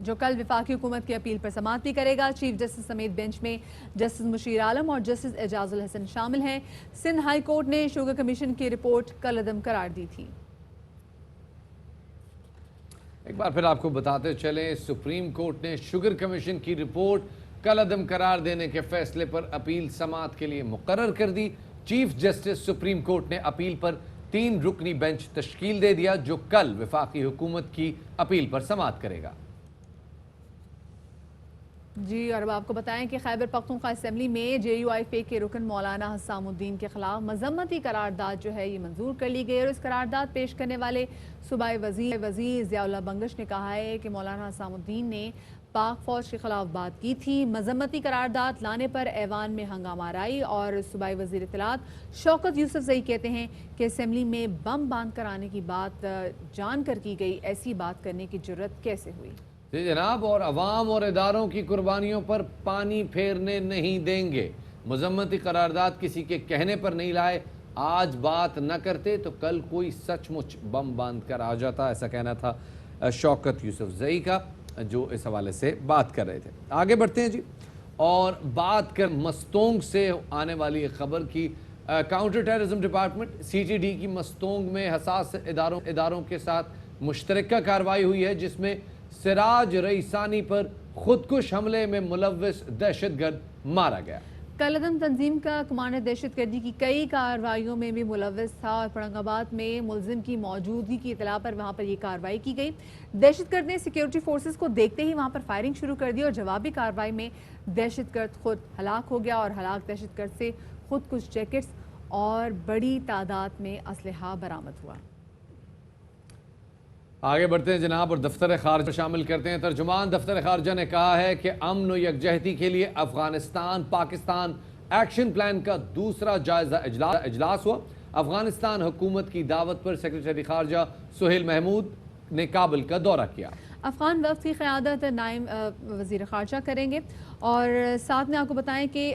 جو کل وفاقی حکومت کی اپیل پر سماعت بھی کرے گا۔ چیف جسٹس سمیت بینچ میں جسٹس مشیر عالم اور جسٹس اعجاز الحسن شامل ہیں۔ سندھ ہائی کورٹ نے شوگر کمیشن کی رپورٹ کل عدم قرار دی تھی۔ ایک بار پھر آپ کو بتاتے چلیں، سپریم کورٹ نے شوگر کمیشن کی رپورٹ کل عدم قرار دینے کے فیصلے پر اپیل سماعت کے لیے مقرر کر دی۔ چیف جسٹس سپریم کورٹ نے اپیل پر 3 رکنی بینچ تشکیل دے دیا، جو کل وفاقی حکومت کی اپیل پر سماعت کرے گا۔ جی اور اب آپ کو بتائیں کہ خیبر پختونخوا اسمبلی میں جے یو آئی فے کے رکن مولانا حسام الدین کے خلاف مذمتی قرارداد جو ہے یہ منظور کر لی گئی، اور اس قرارداد پیش کرنے والے صوبائی وزیر ضیاء اللہ بنگش نے کہا ہے کہ مولانا حسام الدین نے پاک فوج کے خلاف بات کی تھی۔ مذمتی قرارداد لانے پر ایوان میں ہنگامہ آرائی، اور صوبائی وزیر اطلاعات شوکت یوسف زئی کہتے ہیں کہ اسمبلی میں بم باندھ کر آنے کی بات جان کر کی گئی، ایسی بات کرنے کی جرت کیسے ہوئی؟ جی جناب، اور عوام اور اداروں کی قربانیوں پر پانی پھیرنے نہیں دیں گے۔ مذمتی قرارداد کسی کے کہنے پر نہیں لائے، آج بات نہ کرتے تو کل کوئی سچ مچ بم باندھ کر آ جاتا، ایسا کہنا تھا شوکت یوسف زئی کا، جو اس حوالے سے بات کر رہے تھے۔ آگے بڑھتے ہیں جی، اور بات کر مستونگ سے آنے والی ایک خبر کی۔ Counter terrorism department C T D کی مستونگ میں حساس اداروں کے ساتھ مشترکہ کارروائی ہوئی ہے، جس میں سراج رئیسانی پر خودکش حملے میں ملوث دہشت گرد مارا گیا۔ کالعدم تنظیم کا کمانڈر دہشت گردی کی کئی کارروائیوں میں بھی ملوث تھا، اور پرنگ آباد میں ملزم کی موجودگی کی اطلاع پر وہاں پر یہ کارروائی کی گئی۔ دہشت گرد نے سیکیورٹی فورسز کو دیکھتے ہی وہاں پر فائرنگ شروع کر دی، اور جوابی کارروائی میں دہشت گرد خود ہلاک ہو گیا، اور ہلاک دہشت گرد سے خود کش جیکٹس اور بڑی تعداد میں اسلحہ برآمد ہوا۔ آگے بڑھتے ہیں جناب اور دفتر خارجہ شامل کرتے ہیں۔ ترجمان دفتر خارجہ نے کہا ہے کہ امن و یکجہتی کے لیے افغانستان پاکستان ایکشن پلان کا دوسرا جائزہ اجلاس ہوا۔ افغانستان حکومت کی دعوت پر سیکریٹری خارجہ سہیل محمود نے کابل کا دورہ کیا۔ افغان وفد کی قیادت نائب وزیر خارجہ کریں گے، اور ساتھ میں آپ کو بتائیں کہ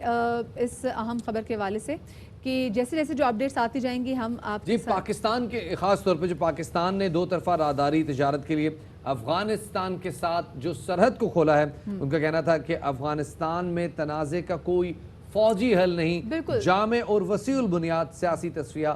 اس اہم خبر کے حوالے سے کہ جیسے جیسے جو اپڈیٹس آتی جائیں گی ہم آپ جی پاکستان کے خاص طور پہ جو پاکستان نے دو طرفہ راہداری تجارت کے لیے افغانستان کے ساتھ جو سرحد کو کھولا ہے، ان کا کہنا تھا کہ افغانستان میں تنازع کا کوئی فوجی حل نہیں، جامع اور وسیع البنیاد سیاسی تصفیہ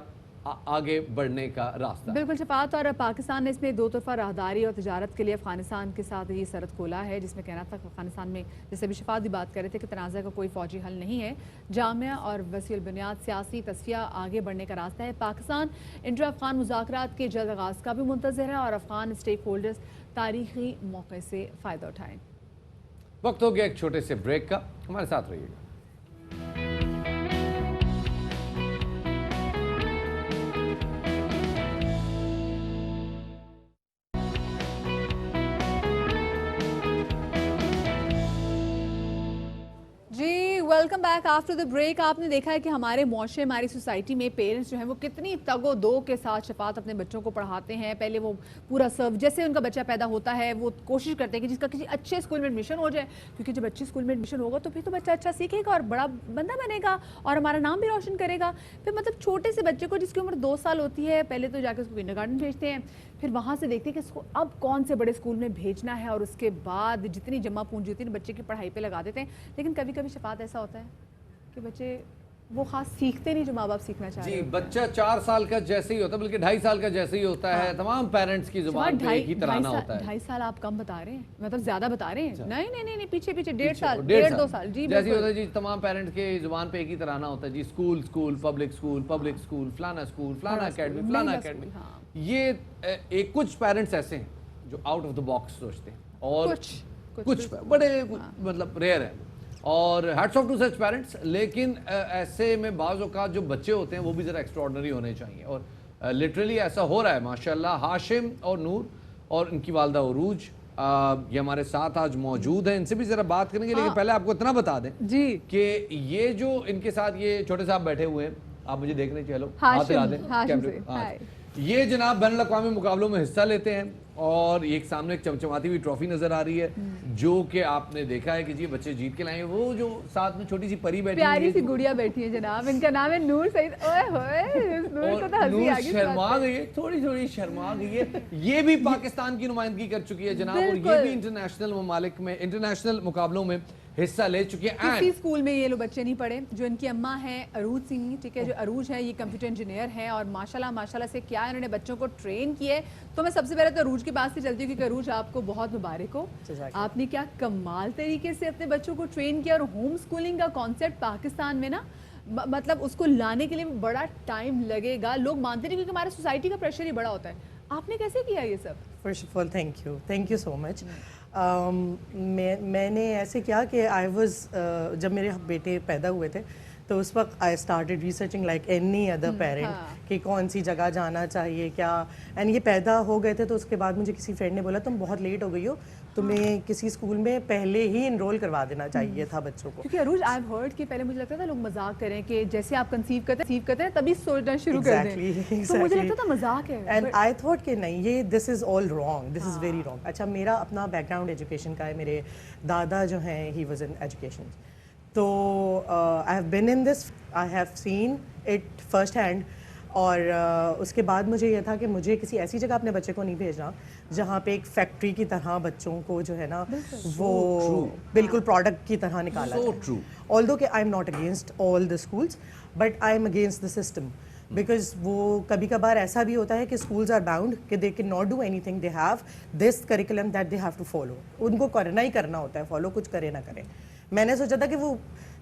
آگے بڑھنے کا راستہ۔ بالکل شفاعت، اور پاکستان نے اس میں دو طرفہ راہداری اور تجارت کے لیے افغانستان کے ساتھ یہ سرحد کھولا ہے، جس میں کہنا تھا کہ افغانستان میں جیسے بھی شفاعت بھی بات کر رہے تھے کہ تنازع کا کوئی فوجی حل نہیں ہے، جامع اور وسیع البنیاد سیاسی تصفیہ آگے بڑھنے کا راستہ ہے۔ پاکستان انٹر افغان مذاکرات کے جلد آغاز کا بھی منتظر ہے اور افغان اسٹیک ہولڈرز تاریخی موقع سے فائدہ اٹھائیں۔ وقت ہو گیا ایک چھوٹے سے بریک کا، ہمارے ساتھ رہیے گا۔ Welcome back after the break. آپ نے دیکھا ہے کہ ہمارے معاشرے ہماری سوسائٹی میں پیرنٹس جو ہیں وہ کتنی تگ و دو کے ساتھ شفاعت اپنے بچوں کو پڑھاتے ہیں۔ پہلے وہ پورا سرو جیسے ان کا بچہ پیدا ہوتا ہے وہ کوشش کرتے ہیں کہ جس کا کسی اچھے اسکول میں ایڈمیشن ہو جائے، کیونکہ جب اچھے اسکول میں ایڈمیشن ہوگا تو پھر تو بچہ اچھا سیکھے گا اور بڑا بندہ بنے گا اور ہمارا نام بھی روشن کرے گا۔ پھر مطلب چھوٹے سے بچے کو جس کی عمر 2 سال ہوتی ہے پہلے تو جا کے اس کو کنڈرگارٹن بھیجتے ہیں، پھر وہاں سے دیکھتے ہیں کہ اس کو اب کون سے بڑے اسکول میں بھیجنا ہے، اور اس کے بعد جتنی جمع پونجی ہوتی ہے بچے کی پڑھائی پہ لگا دیتے ہیں۔ لیکن کبھی کبھی شفاعت ایسا ہوتا ہے کہ بچے وہ خاص سیکھتے نہیں جو ماں باپ سیکھنا چاہ رہے ہیں۔ جی بچہ 4 سال کا جیسے ہی ہوتا ہے، بلکہ 2.5 سال کا جیسے ہی ہوتا ہے، تمام پیرنٹس کی زبان پہ ایک ہی ترانہ ہوتا ہے۔ 2.5 سال آپ کم بتا رہے ہیں، مطلب زیادہ بتا رہے ہیں؟ نہیں پیچھے 1.5 سال 1.5-2 سال جی جیسے ہوتا ہے جی، تمام پیرنٹس کے زبان پہ ایک ہی ترانہ ہوتا ہے جی، اسکول پبلک اسکول فلانا اکیڈمی فلانا اکیڈمی۔ یہ ایک کچھ پیرنٹس ایسے ہیں جو آؤٹ آف دا باکس سوچتے ہیں، اور کچھ بڑے مطلب ریئر ہیں، اور hats off to such parents. لیکن ایسے میں بعض اوقات جو بچے ہوتے ہیں وہ بھی ذرا ایکسٹراڈنری ہونے چاہیے، اور لٹرلی ایسا ہو رہا ہے ماشاءاللہ۔ ہاشم اور نور اور ان کی والدہ عروج یہ ہمارے ساتھ آج موجود ہیں، ان سے بھی ذرا بات کریں گے، لیکن پہلے آپ کو اتنا بتا دیں جی کہ یہ جو ان کے ساتھ یہ چھوٹے صاحب بیٹھے ہوئے ہیں، آپ مجھے دیکھ رہے ہیں، چلو ہاتھ ہلا دیں، یہ جناب بین الاقوامی مقابلوں میں حصہ لیتے ہیں، اور ایک سامنے ایک چمچماتی ہوئی ٹرافی نظر آ رہی ہے جو کہ آپ نے دیکھا ہے کہ جی بچے جیت کے لائے ہیں۔ وہ جو ساتھ میں چھوٹی سی پری بیٹھی ہے، پیاری سی گڑیا بیٹھی ہے جناب، ان کا نام ہے نور سعید۔ اوئے ہوئے نور کو تو ہنسی آ گئی، شرما گئی ہے، تھوڑی شرما گئی ہے۔ یہ بھی پاکستان کی نمائندگی کر چکی ہے جناب، اور یہ بھی انٹرنیشنل ممالک میں انٹرنیشنل مقابلوں میں حصہ لے چکی ہے۔ کسی اسکول میں یہ لوگ بچے نہیں پڑھے۔ جو ان کی اماں ہیں عروج سنگھ، ٹھیک ہے، جو عروج ہے یہ کمپیوٹر انجینئر ہیں، اور ماشاءاللہ سے کیا انہوں نے بچوں کو ٹرین کیے۔ تو میں سب سے پہلے تو عروج کے پاس سے چلتی ہوں، کیونکہ عروج آپ کو بہت مبارک ہو، آپ نے کیا کمال طریقے سے اپنے بچوں کو ٹرین کیا، اور ہوم اسکولنگ کا کانسیپٹ پاکستان میں نا مطلب اس کو لانے کے لیے بڑا ٹائم لگے گا، لوگ مانتے نہیں کیونکہ ہمارے سوسائٹی کا پریشر ہی بڑا ہوتا ہے۔ آپ نے کیسے کیا یہ سب؟ First of all thank you so much. میں نے ایسے کیا کہ جب میرے بیٹے پیدا ہوئے تھے تو اس وقت I started researching like any other parent کہ کون سی جگہ جانا چاہیے کیا، اینڈ یہ پیدا ہو گئے تھے تو اس کے بعد مجھے کسی فرینڈ نے بولا تم بہت لیٹ ہو گئی ہو، تمہیں کسی اسکول میں پہلے ہی انرول کروا دینا چاہیے تھا بچوں کو۔ کیونکہ عروج آئی ہیو ہرڈ کہ پہلے مجھے لگتا تھا لوگ مذاق کریں کہ جیسے آپ کنسیو کرتے ہیں تبھی سوچنا شروع کر دیں، تو مجھے لگتا تھا مذاق ہے، اینڈ آئی تھاٹ کہ نہیں یہ this is all wrong, this is very wrong. اچھا میرا اپنا بیک گراؤنڈ ایجوکیشن کا ہے، میرے دادا جو ہیں ہی واز ان ایجوکیشن، تو I have been in this, I have seen it first hand. اور اس کے بعد مجھے یہ تھا کہ مجھے کسی ایسی جگہ اپنے بچے کو نہیں بھیجنا جہاں پہ ایک فیکٹری کی طرح بچوں کو جو ہے نا وہ بالکل پروڈکٹ کی طرح نکالا جائے۔ آلدو کہ I am not against all the schools but I am against the system, because وہ کبھی کبھار ایسا بھی ہوتا ہے کہ اسکولز آر باؤنڈ کہ they can not do any thing, they have this curriculum that they have to follow, ان کو کرنا ہی کرنا ہوتا ہے فالو، کچھ کرے نہ کرے۔ میں نے سوچا تھا کہ وہ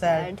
Sad.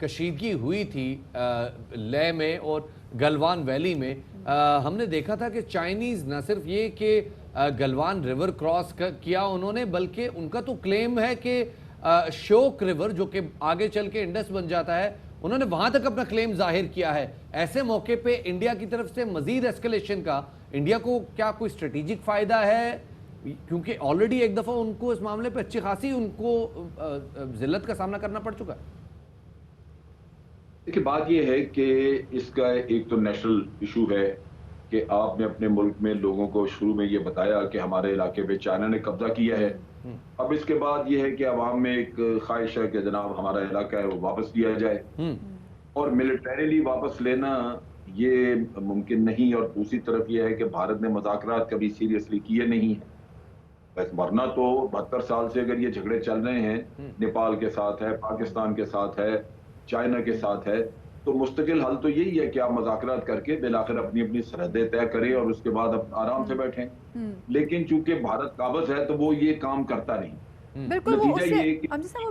کشیدگی ہوئی تھی لے میں اور گلوان ویلی میں، ہم نے دیکھا تھا کہ چائنیز نہ صرف یہ کہ گلوان ریور کراس کیا انہوں نے، بلکہ ان کا تو کلیم ہے کہ شوک ریور جو کہ آگے چل کے انڈس بن جاتا ہے، انہوں نے وہاں تک اپنا کلیم ظاہر کیا ہے۔ ایسے موقع پہ انڈیا کی طرف سے مزید ایسکلیشن کا انڈیا کو کیا کوئی اسٹریٹجک فائدہ ہے؟ کیونکہ آلریڈی ایک دفعہ ان کو اس معاملے پہ اچھی خاصی ان کو ذلت کا سامنا کرنا پڑ چکا ہے۔ دیکھیں بات یہ ہے کہ اس کا ایک تو نیشنل ایشو ہے کہ آپ نے اپنے ملک میں لوگوں کو شروع میں یہ بتایا کہ ہمارے علاقے پہ چائنا نے قبضہ کیا ہے، اب اس کے بعد یہ ہے کہ عوام میں ایک خواہش ہے کہ جناب ہمارا علاقہ ہے وہ واپس لیا جائے، اور ملٹریلی واپس لینا یہ ممکن نہیں، اور دوسری طرف یہ ہے کہ بھارت نے مذاکرات کبھی سیریسلی کیے نہیں ہیں، بس ورنہ تو 72 سال سے اگر یہ جھگڑے چل رہے ہیں، نیپال کے ساتھ ہے، پاکستان کے ساتھ ہے، چائنا کے ساتھ ہے، تو مستقل حل تو یہی ہے کہ آپ مذاکرات کر کے بالآخر اپنی اپنی سرحدیں طے کریں اور اس کے بعد آرام سے بیٹھیں، لیکن چونکہ بھارت قابض ہے تو وہ یہ کام کرتا نہیں۔ بالکل وہ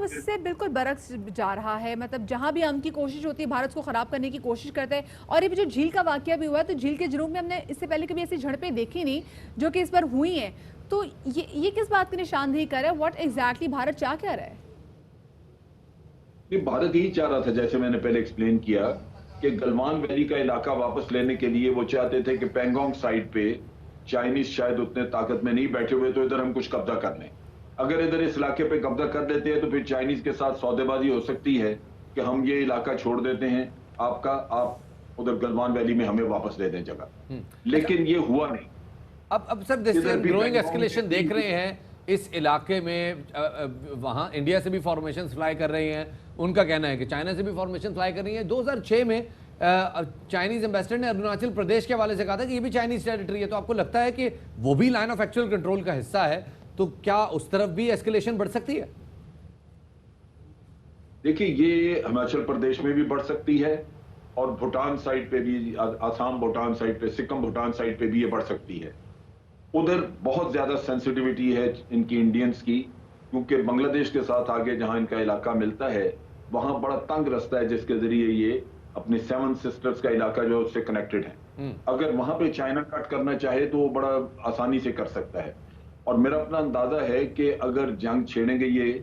اس سے بالکل برعکس جا رہا ہے، مطلب جہاں بھی ہم کی کوشش ہوتی ہے بھارت کو خراب کرنے کی کوشش کرتے ہیں، اور یہ جو جھیل کا واقعہ بھی ہوا ہے تو جھیل کے جنوب میں ہم نے اس سے پہلے کبھی ایسی جھڑپیں دیکھی نہیں جو کہ اس پر ہوئی ہیں، تو یہ کس بات کی نشاندہی کر رہا ہے؟ واٹ ایگزیکٹلی بھارت چاہ کیا رہا ہے؟ بھارت یہی چاہ رہا تھا، جیسے میں نے پہلے ایکسپلین کیا کہ گلوان ویلی کا علاقہ واپس لینے کے لیے وہ چاہتے تھے کہ پینگونگ سائٹ پہ چائنیز شاید اتنے طاقت میں نہیں بیٹھے ہوئے تو ادھر ہم کچھ قبضہ کر لیں، اگر ادھر اس علاقے پہ قبضہ کر لیتے ہیں تو پھر چائنیز کے ساتھ سودے بازی ہو سکتی ہے کہ ہم یہ علاقہ چھوڑ دیتے ہیں آپ ادھر گلوان ویلی میں ہمیں واپس دے دیں جگہ، لیکن یہ ہوا نہیں۔ اب سر گروئنگ ایسکلیشن دیکھ رہے ہیں اس علاقے میں، وہاں انڈیا سے بھی فارمیشن فلائی کر رہی ہیں، ان کا کہنا ہے کہ چائنا سے بھی فارمیشن فلائی کر رہی ہیں۔ 2006 میں چائنیز ایمبیسڈر نے اروناچل پردیش کے حوالے سے کہا تھا کہ یہ بھی چائنیز ٹیریٹری ہے، تو آپ کو لگتا ہے کہ وہ بھی لائن آف ایکچوئل کنٹرول کا حصہ ہے، تو کیا اس طرف بھی ایسکلیشن بڑھ سکتی ہے؟ دیکھیں یہ ہماچل پردیش میں بھی بڑھ سکتی ہے، اور بھوٹان سائٹ پہ بھی، آسام بھوٹان سائٹ پہ، سکم بھوٹان سائٹ پہ بھی یہ بڑھ سکتی ہے۔ ادھر بہت زیادہ سینسٹیوٹی ہے ان کی انڈینز کی، کیونکہ بنگلہ دیش کے ساتھ آگے جہاں ان کا علاقہ ملتا ہے وہاں بڑا تنگ رستہ ہے جس کے ذریعے یہ اپنے 7 سسٹرز کا علاقہ جو اس سے کنیکٹڈ ہے، اگر وہاں پہ چائنا کٹ کرنا چاہے تو وہ بڑا آسانی سے کر سکتا ہے، اور میرا اپنا اندازہ ہے کہ اگر جنگ چھیڑیں گے یہ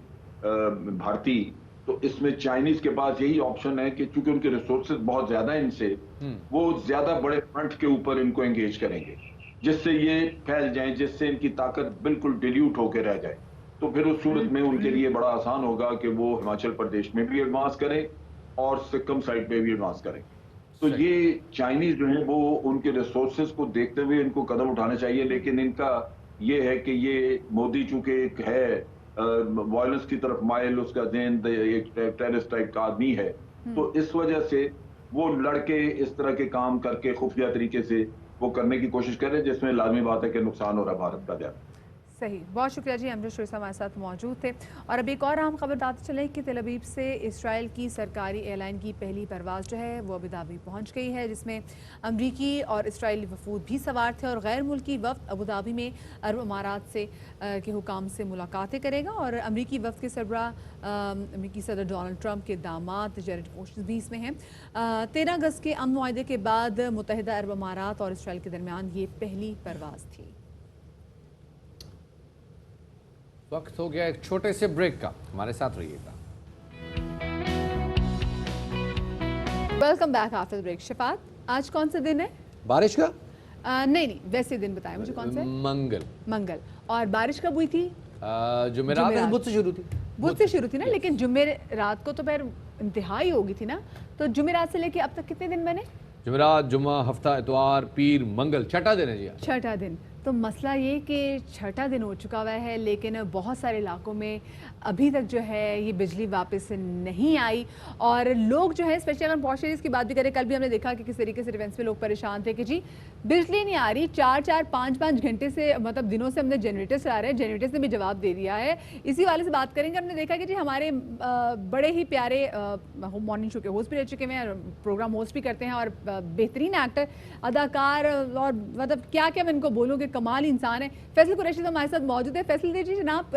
بھارتی تو اس میں چائنیز کے پاس یہی آپشن ہے کہ چونکہ ان کے ریسورسز بہت زیادہ ہیں ان سے، وہ زیادہ بڑے فرنٹ کے اوپر ان کو انگیج کریں گے جس سے یہ پھیل جائیں، جس سے ان کی طاقت بالکل ڈیلیوٹ ہو کے رہ جائے، تو پھر اس صورت میں ان کے لیے بڑا آسان ہوگا کہ وہ ہماچل پردیش میں بھی ایڈوانس کریں اور سکم سائٹ پہ بھی ایڈوانس کریں۔ تو یہ چائنیز جو ہیں وہ ان کے ریسورسز کو دیکھتے ہوئے ان کو قدم اٹھانا چاہیے، لیکن ان کا یہ ہے کہ یہ مودی چونکہ ایک ہے وائلنس کی طرف مائل، اس کا ذہن ایک ٹیررسٹ ٹائپ کا آدمی ہے، تو اس وجہ سے وہ لڑکے اس طرح کے کام کر کے خفیہ طریقے سے وہ کرنے کی کوشش کریں، جس میں لازمی بات ہے کہ نقصان ہو رہا ہے بھارت کا زیادہ۔ صحیح، بہت شکریہ جی، امجد شریف ہمارے ساتھ موجود تھے۔ اور اب ایک اور اہم خبر بتاتے چلیں کہ تل ابیب سے اسرائیل کی سرکاری ایئر لائن کی پہلی پرواز جو ہے وہ ابوظہبی پہنچ گئی ہے، جس میں امریکی اور اسرائیلی وفود بھی سوار تھے، اور غیر ملکی وفد ابوظہبی میں عرب امارات سے کے حکام سے ملاقاتیں کرے گا، اور امریکی وفد کے سربراہ امریکی صدر ڈونلڈ ٹرمپ کے داماد جیرڈ کوشنر بھی اس میں ہیں۔ 13 اگست کے امن معاہدے کے بعد متحدہ عرب امارات اور اسرائیل کے درمیان یہ پہلی پرواز تھی۔ وقت ہو گیا ایک چھوٹے سے بریک کا، ہمارے ساتھ رہیے گا۔ Welcome back after break. Shafaat, آج کون سا دن ہے؟ بارش کا؟ نہیں، ویسے دن بتائیں مجھے کون سا ہے؟ منگل۔ اور بارش کب ہوئی تھی؟ جمعرات، بدھ سے شروع تھی۔ بدھ سے شروع تھی نا، لیکن جمعرات کو تو پھر انتہائی ہوگی تھی نا، تو جمعرات سے لے کے اب تک کتنے دن بنے؟ جمعرات، جمعہ، ہفتہ، اتوار، پیر، منگل، چھٹا دن ہے جی۔ چھٹا دن۔ تو مسئلہ یہ کہ چھٹا دن ہو چکا ہوا ہے، لیکن بہت سارے علاقوں میں ابھی تک جو ہے یہ بجلی واپس نہیں آئی، اور لوگ جو ہے اسپیشلی اگر پوش ایریاز کی بات بھی کریں، کل بھی ہم نے دیکھا کہ کس طریقے سے ڈیفینس میں لوگ پریشان تھے کہ جی بجلی نہیں آ رہی، 4-5 گھنٹے سے، مطلب دنوں سے ہم نے جنریٹر چلا رہے ہیں، جنریٹر نے بھی جواب دے دیا ہے۔ اسی والے سے بات کریں گے، ہم نے دیکھا کہ جی ہمارے بڑے ہی پیارے مارننگ شو کے ہوسٹ بھی رہ چکے ہیں، پروگرام ہوسٹ بھی کرتے ہیں، اور بہترین ایکٹر، اداکار، اور مطلب کیا میں ان کو بولوں کہ کمال انسان ہے، فیصل قریشی ہمارے ساتھ موجود ہے۔ فیصل جی جناب،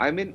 I mean,